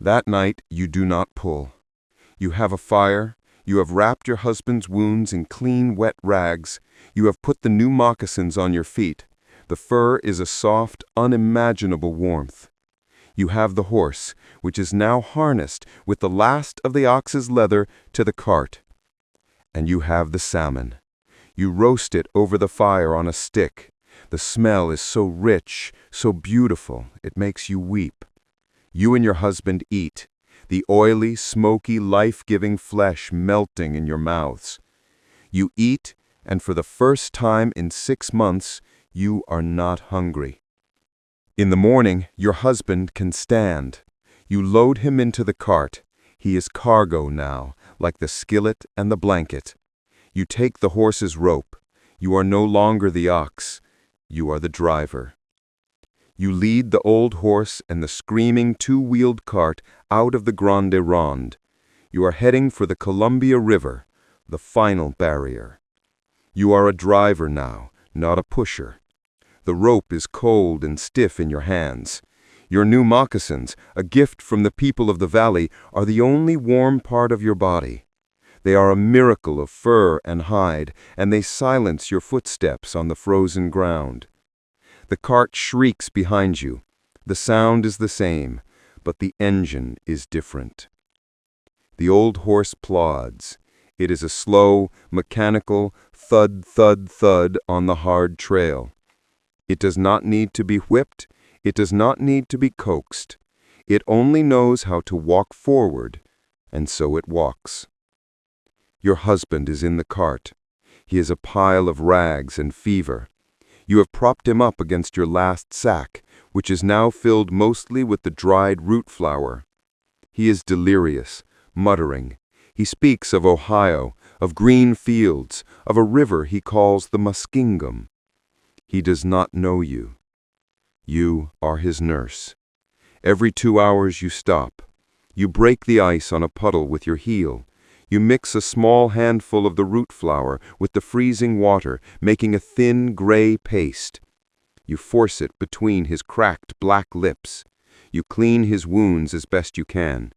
That night you do not pull. You have a fire. You have wrapped your husband's wounds in clean, wet rags. You have put the new moccasins on your feet. The fur is a soft, unimaginable warmth. You have the horse, which is now harnessed with the last of the ox's leather to the cart. And you have the salmon. You roast it over the fire on a stick. The smell is so rich, so beautiful, it makes you weep. You and your husband eat, the oily, smoky, life-giving flesh melting in your mouths. You eat, and for the first time in 6 months, you are not hungry. In the morning, your husband can stand. You load him into the cart. He is cargo now, like the skillet and the blanket. You take the horse's rope. You are no longer the ox. You are the driver. You lead the old horse and the screaming two-wheeled cart out of the Grande Ronde. You are heading for the Columbia River, the final barrier. You are a driver now, not a pusher. The rope is cold and stiff in your hands. Your new moccasins, a gift from the people of the valley, are the only warm part of your body. They are a miracle of fur and hide, and they silence your footsteps on the frozen ground. The cart shrieks behind you. The sound is the same, but the engine is different. The old horse plods. It is a slow, mechanical thud, thud, thud on the hard trail. It does not need to be whipped. It does not need to be coaxed. It only knows how to walk forward, and so it walks. Your husband is in the cart. He is a pile of rags and fever. You have propped him up against your last sack, which is now filled mostly with the dried root flour. He is delirious, muttering. He speaks of Ohio, of green fields, of a river he calls the Muskingum. He does not know you. You are his nurse. Every 2 hours you stop. You break the ice on a puddle with your heel. You mix a small handful of the root flour with the freezing water, making a thin, gray paste. You force it between his cracked black lips. You clean his wounds as best you can.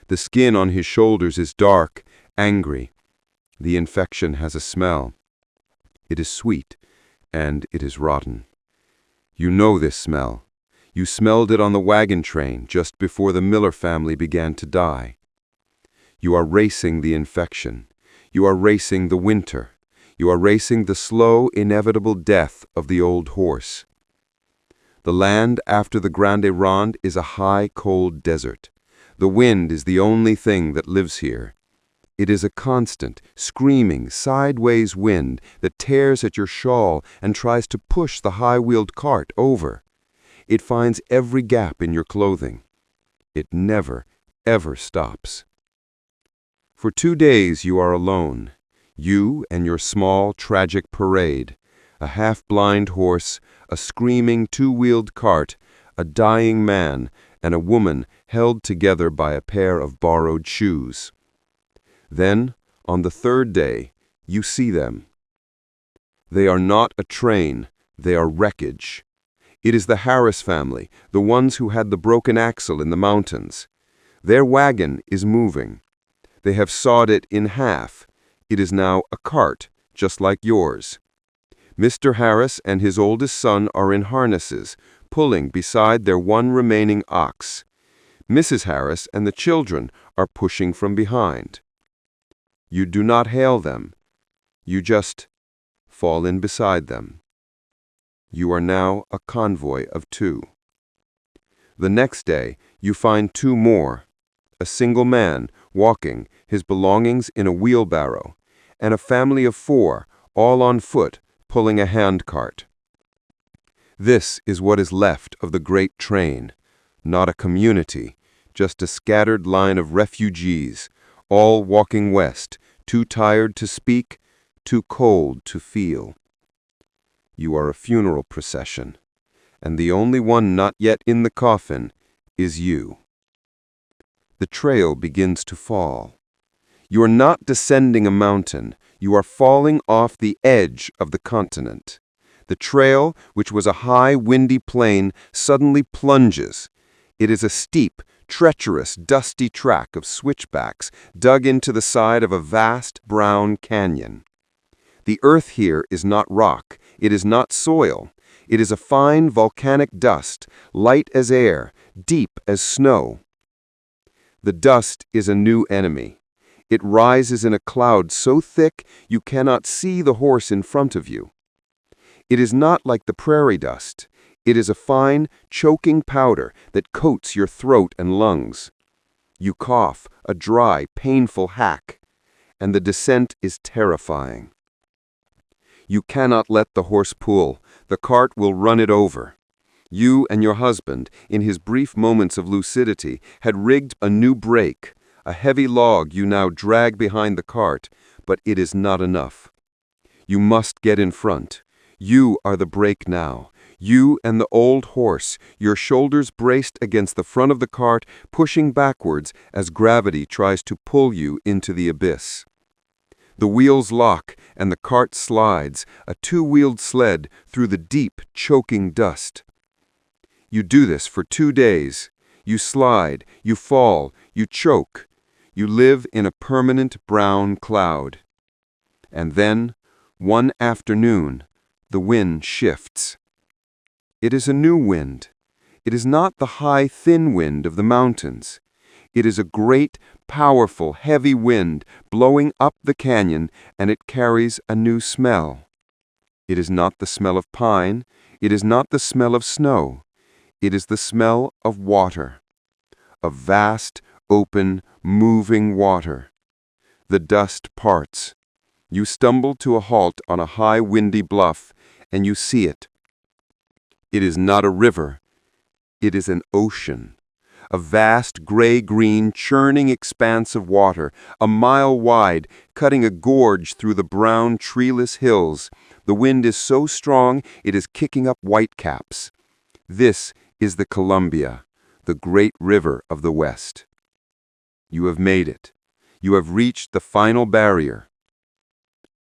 The skin on his shoulders is dark, angry. The infection has a smell. It is sweet, and it is rotten. You know this smell. You smelled it on the wagon train just before the Miller family began to die. You are racing the infection. You are racing the winter. You are racing the slow, inevitable death of the old horse. The land after the Grande Ronde is a high, cold desert. The wind is the only thing that lives here. It is a constant, screaming, sideways wind that tears at your shawl and tries to push the high-wheeled cart over. It finds every gap in your clothing. It never, ever stops. For 2 days you are alone, you and your small, tragic parade, a half-blind horse, a screaming two-wheeled cart, a dying man, and a woman held together by a pair of borrowed shoes. Then, on the 3rd day, you see them. They are not a train, they are wreckage. It is the Harris family, the ones who had the broken axle in the mountains. Their wagon is moving. They have sawed it in half. It is now a cart, just like yours. Mr. Harris and his oldest son are in harnesses, pulling beside their one remaining ox. Mrs. Harris and the children are pushing from behind. You do not hail them. You just fall in beside them. You are now a convoy of 2. The next day, you find 2 more. A single man, walking, his belongings in a wheelbarrow, and a family of 4, all on foot, pulling a handcart. This is what is left of the great train, not a community, just a scattered line of refugees, all walking west, too tired to speak, too cold to feel. You are a funeral procession, and the only one not yet in the coffin is you. The trail begins to fall. You are not descending a mountain, you are falling off the edge of the continent. The trail, which was a high, windy plain, suddenly plunges. It is a steep, treacherous, dusty track of switchbacks dug into the side of a vast, brown canyon. The earth here is not rock, it is not soil. It is a fine volcanic dust, light as air, deep as snow. The dust is a new enemy. It rises in a cloud so thick you cannot see the horse in front of you. It is not like the prairie dust. It is a fine, choking powder that coats your throat and lungs. You cough, a dry, painful hack, and the descent is terrifying. You cannot let the horse pull. The cart will run it over. You and your husband, in his brief moments of lucidity, had rigged a new brake, a heavy log you now drag behind the cart, but it is not enough. You must get in front. You are the brake now. You and the old horse, your shoulders braced against the front of the cart, pushing backwards as gravity tries to pull you into the abyss. The wheels lock and the cart slides, a two-wheeled sled, through the deep, choking dust. You do this for 2 days. You slide, you fall, you choke. You live in a permanent brown cloud. And then, one afternoon, the wind shifts. It is a new wind. It is not the high, thin wind of the mountains. It is a great, powerful, heavy wind blowing up the canyon, and it carries a new smell. It is not the smell of pine. It is not the smell of snow. It is the smell of water. Of vast, open, moving water. The dust parts. You stumble to a halt on a high, windy bluff, and you see it. It is not a river. It is an ocean. A vast, gray-green, churning expanse of water, a mile wide, cutting a gorge through the brown, treeless hills. The wind is so strong it is kicking up whitecaps. This is the Columbia, the great river of the West. You have made it. You have reached the final barrier.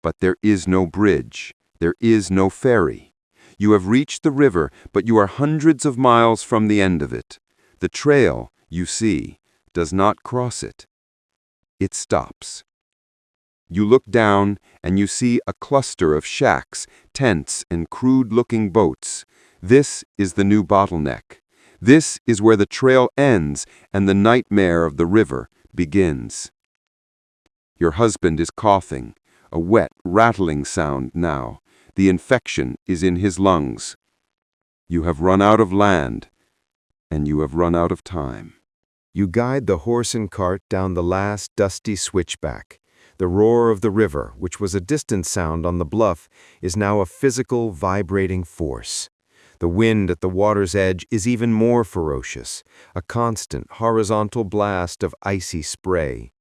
But there is no bridge. There is no ferry. You have reached the river, but you are hundreds of miles from the end of it. The trail, you see, does not cross it. It stops. You look down and you see a cluster of shacks, tents, and crude-looking boats. This is the new bottleneck. This is where the trail ends and the nightmare of the river begins. Your husband is coughing, a wet, rattling sound now. The infection is in his lungs. You have run out of land, and you have run out of time. You guide the horse and cart down the last dusty switchback. The roar of the river, which was a distant sound on the bluff, is now a physical, vibrating force. The wind at the water's edge is even more ferocious, a constant, horizontal blast of icy spray.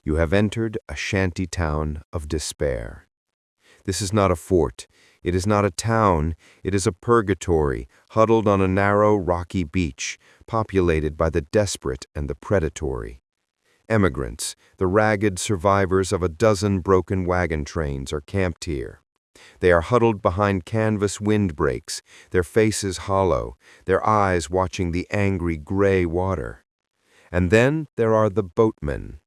You have entered a shanty town of despair. This is not a fort. It is not a town. It is a purgatory, huddled on a narrow, rocky beach, populated by the desperate and the predatory. Emigrants, the ragged survivors of a dozen broken wagon trains, are camped here. They are huddled behind canvas windbreaks, their faces hollow, their eyes watching the angry gray water. And then there are the boatmen.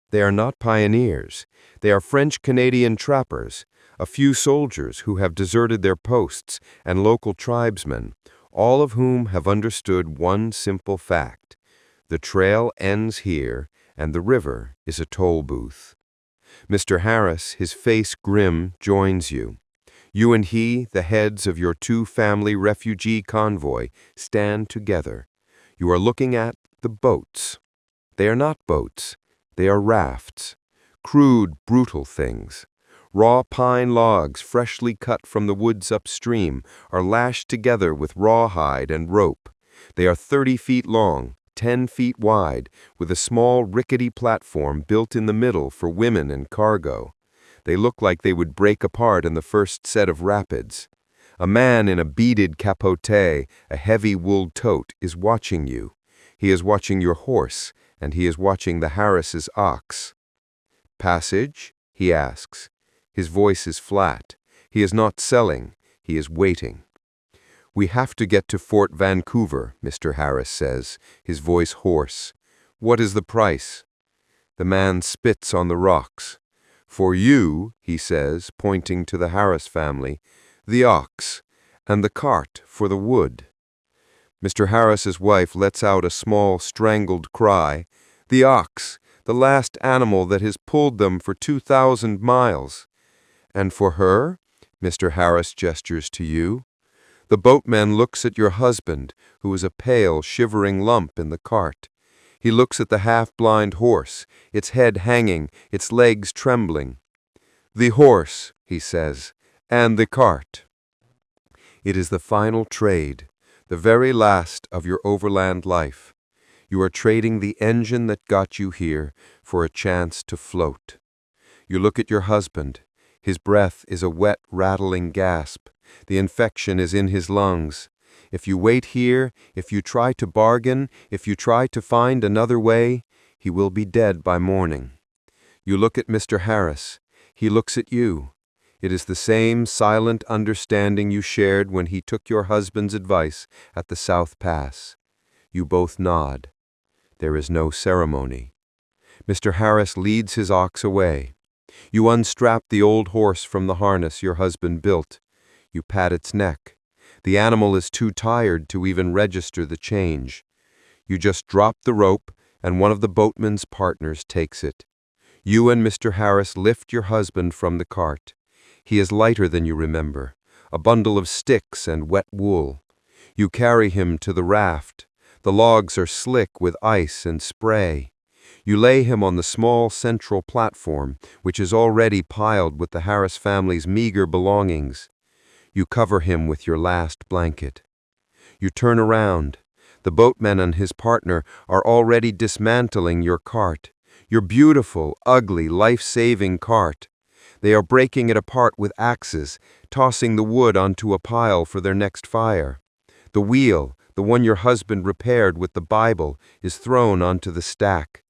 They are not pioneers. They are French-Canadian trappers, a few soldiers who have deserted their posts, and local tribesmen, all of whom have understood one simple fact. The trail ends here, and the river is a toll booth. Mr. Harris, his face grim, joins you. You and he, the heads of your two-family refugee convoy, stand together. You are looking at the boats. They are not boats. They are rafts. Crude, brutal things. Raw pine logs, freshly cut from the woods upstream, are lashed together with rawhide and rope. They are 30 feet long, 10 feet wide, with a small rickety platform built in the middle for women and cargo. They look like they would break apart in the first set of rapids. A man in a beaded capote, a heavy wool tote, is watching you. He is watching your horse, and he is watching the Harris's ox. "Passage?" he asks. His voice is flat. He is not selling. He is waiting. "We have to get to Fort Vancouver," Mr. Harris says, his voice hoarse. "What is the price?" The man spits on the rocks. "For you," he says, pointing to the Harris family, "the ox, and the cart for the wood." Mr. Harris's wife lets out a small, strangled cry. "The ox, the last animal that has pulled them for 2,000 miles. And for her?" Mr. Harris gestures to you. The boatman looks at your husband, who is a pale, shivering lump in the cart. He looks at the half-blind horse, its head hanging, its legs trembling. "The horse," he says, "and the cart." It is the final trade, the very last of your overland life. You are trading the engine that got you here for a chance to float. You look at your husband. His breath is a wet, rattling gasp. The infection is in his lungs. If you wait here, if you try to bargain, if you try to find another way, he will be dead by morning. You look at Mr. Harris. He looks at you. It is the same silent understanding you shared when he took your husband's advice at the South Pass. You both nod. There is no ceremony. Mr. Harris leads his ox away. You unstrap the old horse from the harness your husband built. You pat its neck. The animal is too tired to even register the change. You just drop the rope, and one of the boatman's partners takes it. You and Mr. Harris lift your husband from the cart. He is lighter than you remember, a bundle of sticks and wet wool. You carry him to the raft. The logs are slick with ice and spray. You lay him on the small central platform, which is already piled with the Harris family's meager belongings. You cover him with your last blanket. You turn around. The boatman and his partner are already dismantling your cart, your beautiful, ugly, life-saving cart. They are breaking it apart with axes, tossing the wood onto a pile for their next fire. The wheel, the one your husband repaired with the Bible, is thrown onto the stack.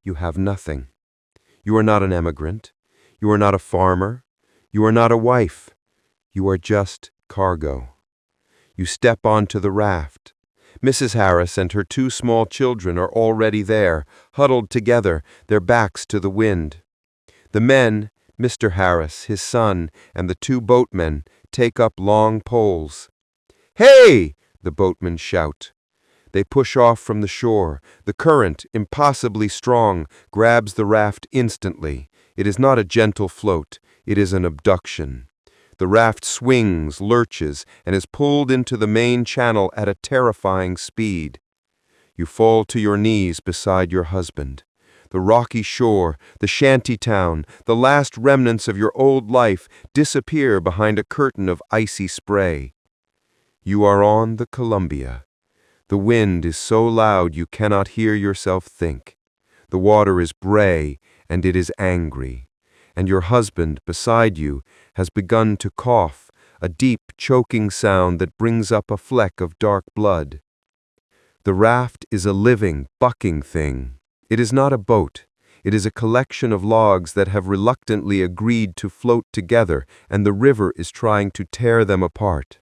You have nothing. You are not an emigrant. You are not a farmer. You are not a wife. You are just cargo. You step onto the raft. Mrs. Harris and her 2 small children are already there, huddled together, their backs to the wind. The men, Mr. Harris, his son, and the 2 boatmen, take up long poles. "Hey!" the boatmen shout. They push off from the shore. The current, impossibly strong, grabs the raft instantly. It is not a gentle float. It is an abduction. The raft swings, lurches, and is pulled into the main channel at a terrifying speed. You fall to your knees beside your husband. The rocky shore, the shanty town, the last remnants of your old life disappear behind a curtain of icy spray. You are on the Columbia. The wind is so loud you cannot hear yourself think. The water is gray, and it is angry. And your husband, beside you, has begun to cough, a deep, choking sound that brings up a fleck of dark blood. The raft is a living, bucking thing. It is not a boat. It is a collection of logs that have reluctantly agreed to float together, and the river is trying to tear them apart.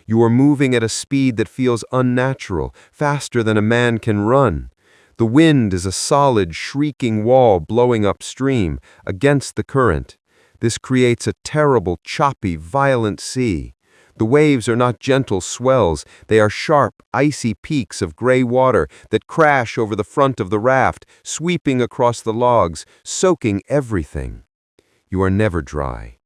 You are moving at a speed that feels unnatural, faster than a man can run. The wind is a solid, shrieking wall blowing upstream, against the current. This creates a terrible, choppy, violent sea. The waves are not gentle swells, they are sharp, icy peaks of gray water that crash over the front of the raft, sweeping across the logs, soaking everything. You are never dry.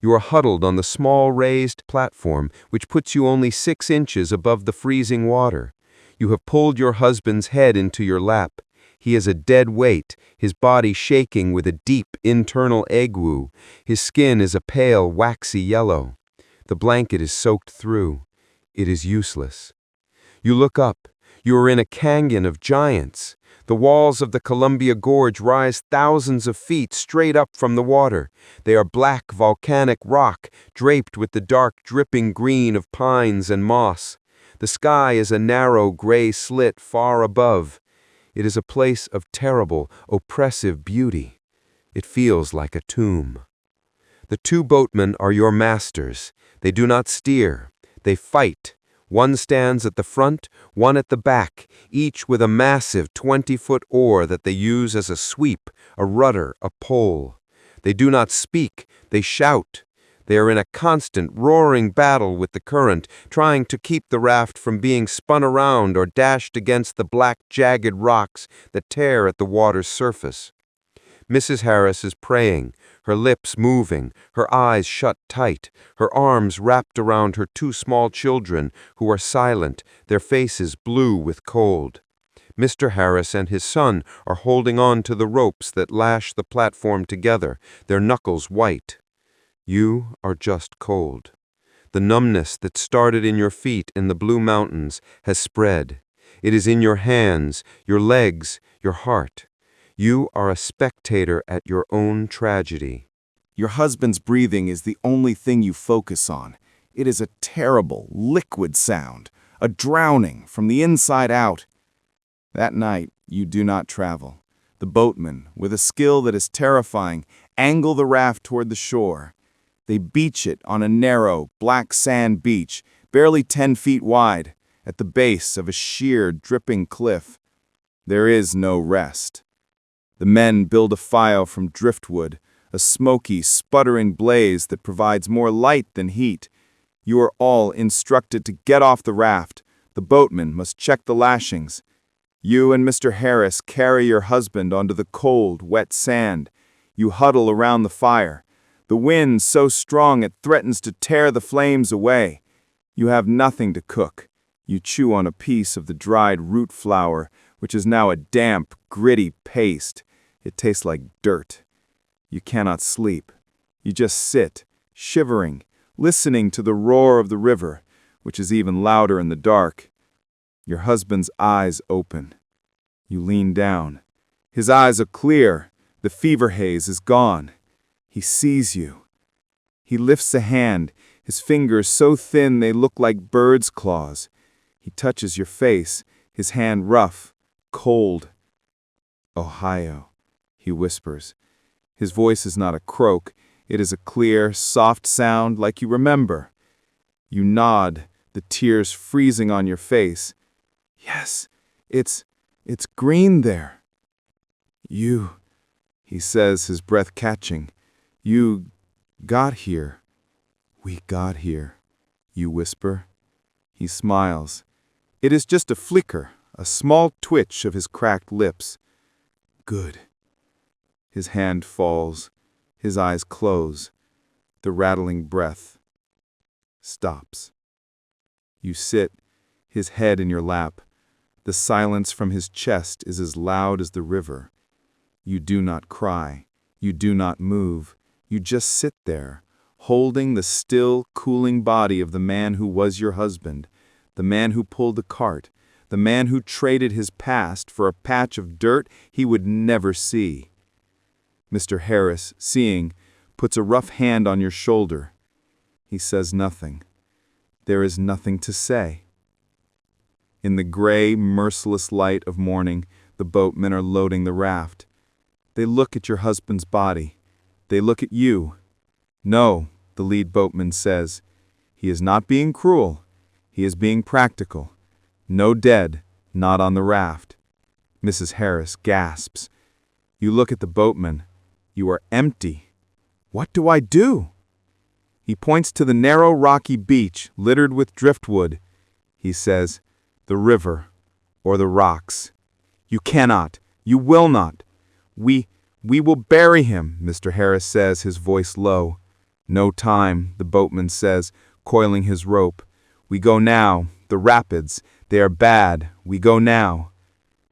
You are huddled on the small raised platform, which puts you only 6 inches above the freezing water. You have pulled your husband's head into your lap. He is a dead weight, his body shaking with a deep internal ague. His skin is a pale, waxy yellow. The blanket is soaked through. It is useless. You look up. You are in a canyon of giants. The walls of the Columbia Gorge rise thousands of feet straight up from the water. They are black volcanic rock, draped with the dark dripping green of pines and moss. The sky is a narrow gray slit far above. It is a place of terrible, oppressive beauty. It feels like a tomb. The 2 boatmen are your masters. They do not steer. They fight. One stands at the front, one at the back, each with a massive 20-foot oar that they use as a sweep, a rudder, a pole. They do not speak. They shout. They are in a constant, roaring battle with the current, trying to keep the raft from being spun around or dashed against the black, jagged rocks that tear at the water's surface. Mrs. Harris is praying, her lips moving, her eyes shut tight, her arms wrapped around her 2 small children, who are silent, their faces blue with cold. Mr. Harris and his son are holding on to the ropes that lash the platform together, their knuckles white. You are just cold. The numbness that started in your feet in the Blue Mountains has spread. It is in your hands, your legs, your heart. You are a spectator at your own tragedy. Your husband's breathing is the only thing you focus on. It is a terrible, liquid sound, a drowning from the inside out. That night, you do not travel. The boatmen, with a skill that is terrifying, angle the raft toward the shore. They beach it on a narrow, black sand beach, barely 10 feet wide, at the base of a sheer, dripping cliff. There is no rest. The men build a fire from driftwood, a smoky, sputtering blaze that provides more light than heat. You are all instructed to get off the raft. The boatmen must check the lashings. You and Mr. Harris carry your husband onto the cold, wet sand. You huddle around the fire. The wind so strong it threatens to tear the flames away. You have nothing to cook. You chew on a piece of the dried root flour, which is now a damp, gritty paste. It tastes like dirt. You cannot sleep. You just sit, shivering, listening to the roar of the river, which is even louder in the dark. Your husband's eyes open. You lean down. His eyes are clear. The fever haze is gone. He sees you. He lifts a hand, his fingers so thin they look like birds' claws. He touches your face, his hand rough, cold. "Ohio," he whispers. His voice is not a croak. It is a clear, soft sound like you remember. You nod, the tears freezing on your face. Yes, it's green there. You, he says, his breath catching. You got here. We got here, you whisper. He smiles. It is just a flicker, a small twitch of his cracked lips. Good. His hand falls. His eyes close. The rattling breath stops. You sit, his head in your lap. The silence from his chest is as loud as the river. You do not cry. You do not move. You just sit there, holding the still, cooling body of the man who was your husband, the man who pulled the cart, the man who traded his past for a patch of dirt he would never see. Mr. Harris, seeing, puts a rough hand on your shoulder. He says nothing. There is nothing to say. In the gray, merciless light of morning, the boatmen are loading the raft. They look at your husband's body. They look at you. No, the lead boatman says. He is not being cruel. He is being practical. No dead, not on the raft. Mrs. Harris gasps. You look at the boatman. You are empty. What do I do? He points to the narrow, rocky beach littered with driftwood. He says, the river, or the rocks. You cannot. You will not. We will bury him, Mr. Harris says, his voice low. No time, the boatman says, coiling his rope. We go now. The rapids, they are bad. We go now.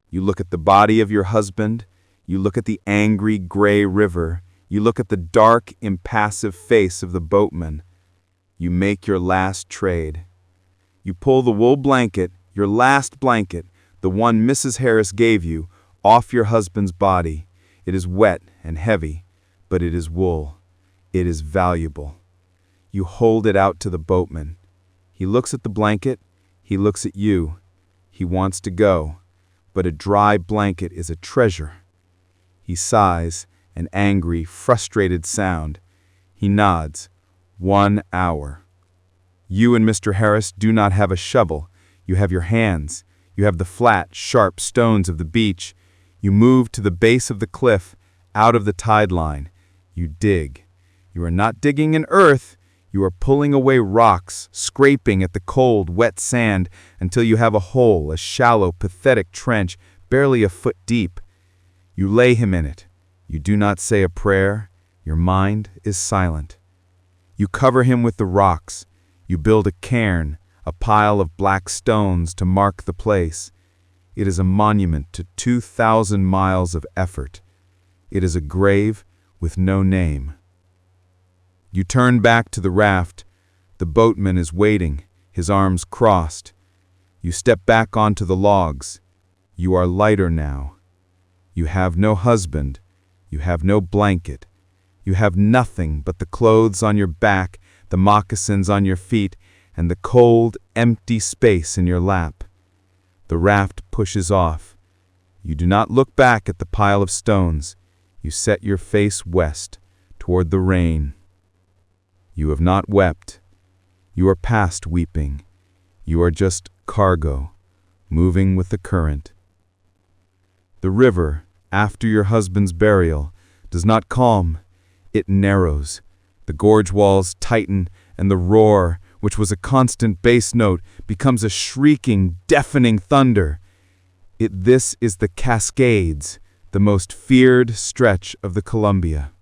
You look at the body of your husband. You look at the angry, gray river. You look at the dark, impassive face of the boatman. You make your last trade. You pull the wool blanket, your last blanket, the one Mrs. Harris gave you, off your husband's body. It is wet and heavy, but it is wool. It is valuable. You hold it out to the boatman. He looks at the blanket. He looks at you. He wants to go, but a dry blanket is a treasure. He sighs, an angry, frustrated sound. He nods. 1 hour. You and Mr. Harris do not have a shovel. You have your hands. You have the flat, sharp stones of the beach. You move to the base of the cliff, out of the tide line. You dig. You are not digging in earth. You are pulling away rocks, scraping at the cold, wet sand until you have a hole, a shallow, pathetic trench, barely a foot deep. You lay him in it. You do not say a prayer. Your mind is silent. You cover him with the rocks. You build a cairn, a pile of black stones to mark the place. It is a monument to 2,000 miles of effort. It is a grave with no name. You turn back to the raft. The boatman is waiting, his arms crossed. You step back onto the logs. You are lighter now. You have no husband. You have no blanket. You have nothing but the clothes on your back, the moccasins on your feet, and the cold, empty space in your lap. The raft pushes off. You do not look back at the pile of stones. You set your face west, toward the rain. You have not wept. You are past weeping. You are just cargo, moving with the current. The river, after your husband's burial, does not calm. It narrows. The gorge walls tighten, and the roar, which was a constant bass note, becomes a shrieking, deafening thunder. This is the Cascades, the most feared stretch of the Columbia.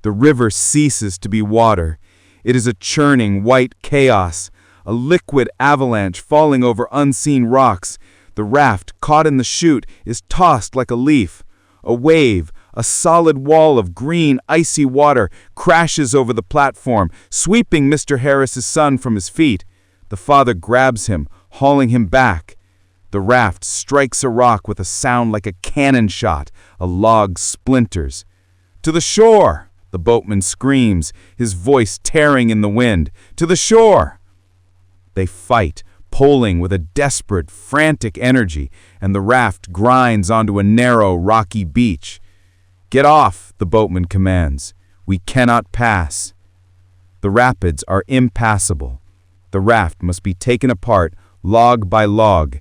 The river ceases to be water. It is a churning white chaos, a liquid avalanche falling over unseen rocks. The raft, caught in the chute, is tossed like a leaf. A wave, a solid wall of green, icy water, crashes over the platform, sweeping Mr. Harris's son from his feet. The father grabs him, hauling him back. The raft strikes a rock with a sound like a cannon shot. A log splinters. To the shore! The boatman screams, his voice tearing in the wind. To the shore! They fight, pulling with a desperate, frantic energy, and the raft grinds onto a narrow, rocky beach. Get off, the boatman commands. We cannot pass. The rapids are impassable. The raft must be taken apart, log by log.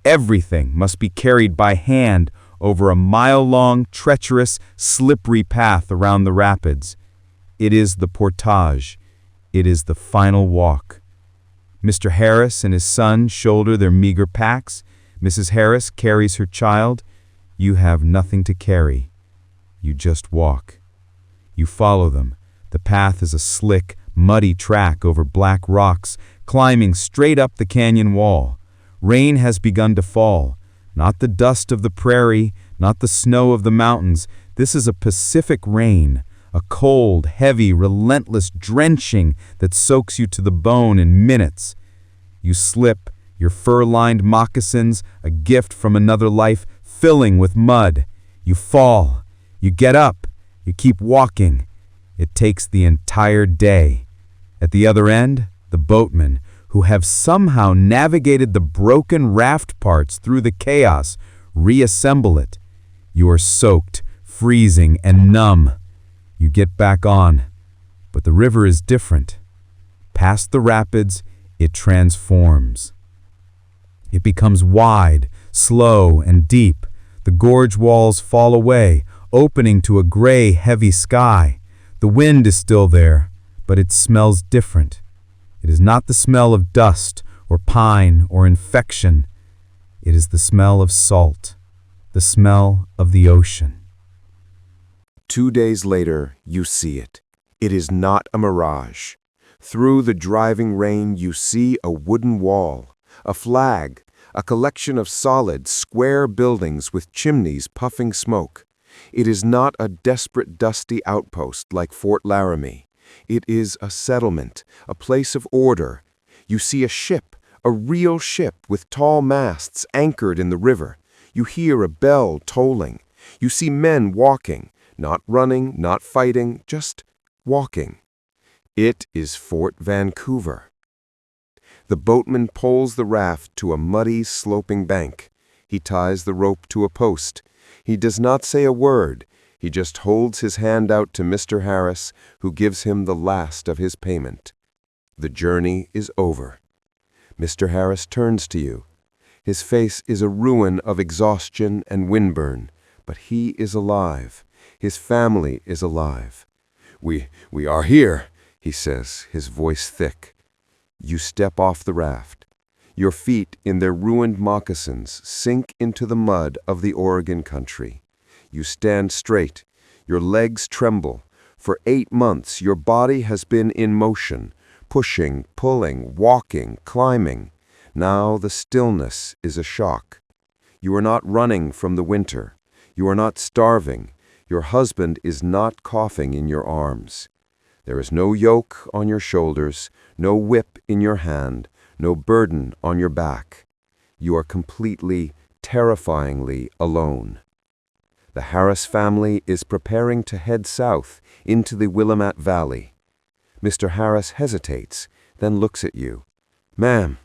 Everything must be carried by hand over a mile-long, treacherous, slippery path around the rapids. It is the portage. It is the final walk. Mr. Harris and his son shoulder their meager packs. Mrs. Harris carries her child. You have nothing to carry. You just walk. You follow them. The path is a slick, muddy track over black rocks, climbing straight up the canyon wall. Rain has begun to fall. Not the dust of the prairie, not the snow of the mountains. This is a Pacific rain, a cold, heavy, relentless drenching that soaks you to the bone in minutes. You slip, your fur-lined moccasins, a gift from another life, filling with mud. You fall. You get up. You keep walking. It takes the entire day. At the other end, the boatmen, who have somehow navigated the broken raft parts through the chaos, reassemble it. You are soaked, freezing, and numb. You get back on, but the river is different. Past the rapids, it transforms. It becomes wide, slow, and deep. The gorge walls fall away, opening to a gray, heavy sky. The wind is still there, but it smells different. It is not the smell of dust or pine or infection. It is the smell of salt, the smell of the ocean. 2 days later, you see it. It is not a mirage. Through the driving rain, you see a wooden wall, a flag, a collection of solid, square buildings with chimneys puffing smoke. It is not a desperate, dusty outpost like Fort Laramie. It is a settlement, a place of order. You see a ship, a real ship with tall masts anchored in the river. You hear a bell tolling. You see men walking, not running, not fighting, just walking. It is Fort Vancouver. The boatman poles the raft to a muddy, sloping bank. He ties the rope to a post. He does not say a word. He just holds his hand out to Mr. Harris, who gives him the last of his payment. The journey is over. Mr. Harris turns to you. His face is a ruin of exhaustion and windburn, but he is alive. His family is alive. We are here, he says, his voice thick. You step off the raft. Your feet in their ruined moccasins sink into the mud of the Oregon country. You stand straight. Your legs tremble. For 8 months, your body has been in motion, pushing, pulling, walking, climbing. Now the stillness is a shock. You are not running from the winter. You are not starving. Your husband is not coughing in your arms. There is no yoke on your shoulders, no whip in your hand, no burden on your back. You are completely, terrifyingly alone. The Harris family is preparing to head south into the Willamette Valley. Mr. Harris hesitates, then looks at you. Ma'am,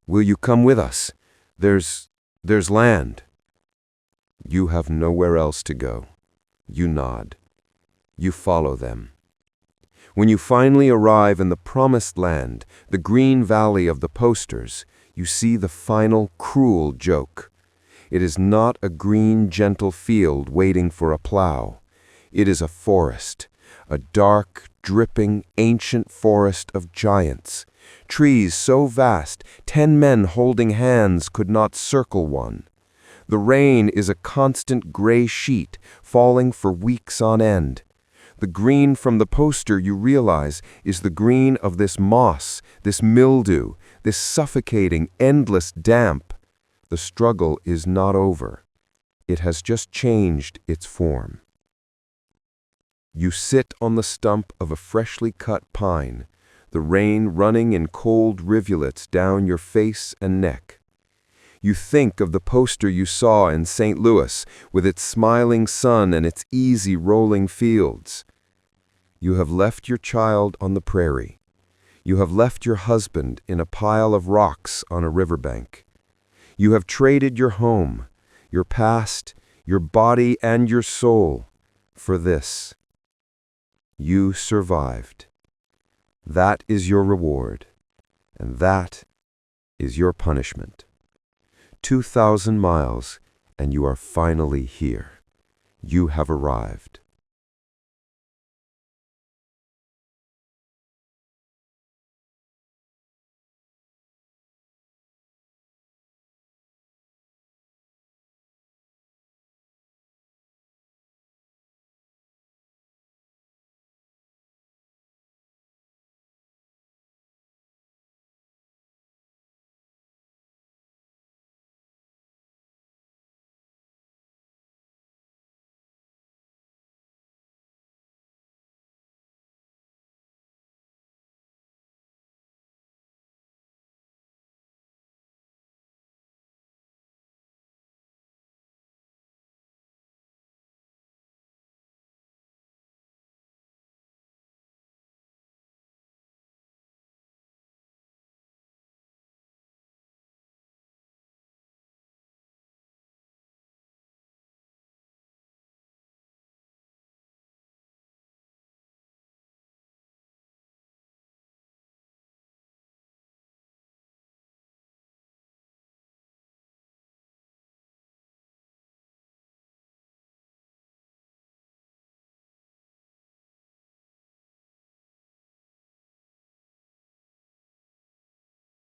will you come with us? There's land. You have nowhere else to go. You nod. You follow them. When you finally arrive in the promised land, the green valley of the posters, you see the final cruel joke. It is not a green, gentle field waiting for a plow. It is a forest, a dark, dripping, ancient forest of giants. Trees so vast, 10 men holding hands could not circle one. The rain is a constant gray sheet, falling for weeks on end. The green from the poster, you realize, is the green of this moss, this mildew, this suffocating, endless damp. The struggle is not over. It has just changed its form. You sit on the stump of a freshly cut pine, the rain running in cold rivulets down your face and neck. You think of the poster you saw in St. Louis, with its smiling sun and its easy rolling fields. You have left your child on the prairie. You have left your husband in a pile of rocks on a riverbank. You have traded your home, your past, your body, and your soul for this. You survived. That is your reward. And that is your punishment. 2,000 miles, and you are finally here. You have arrived.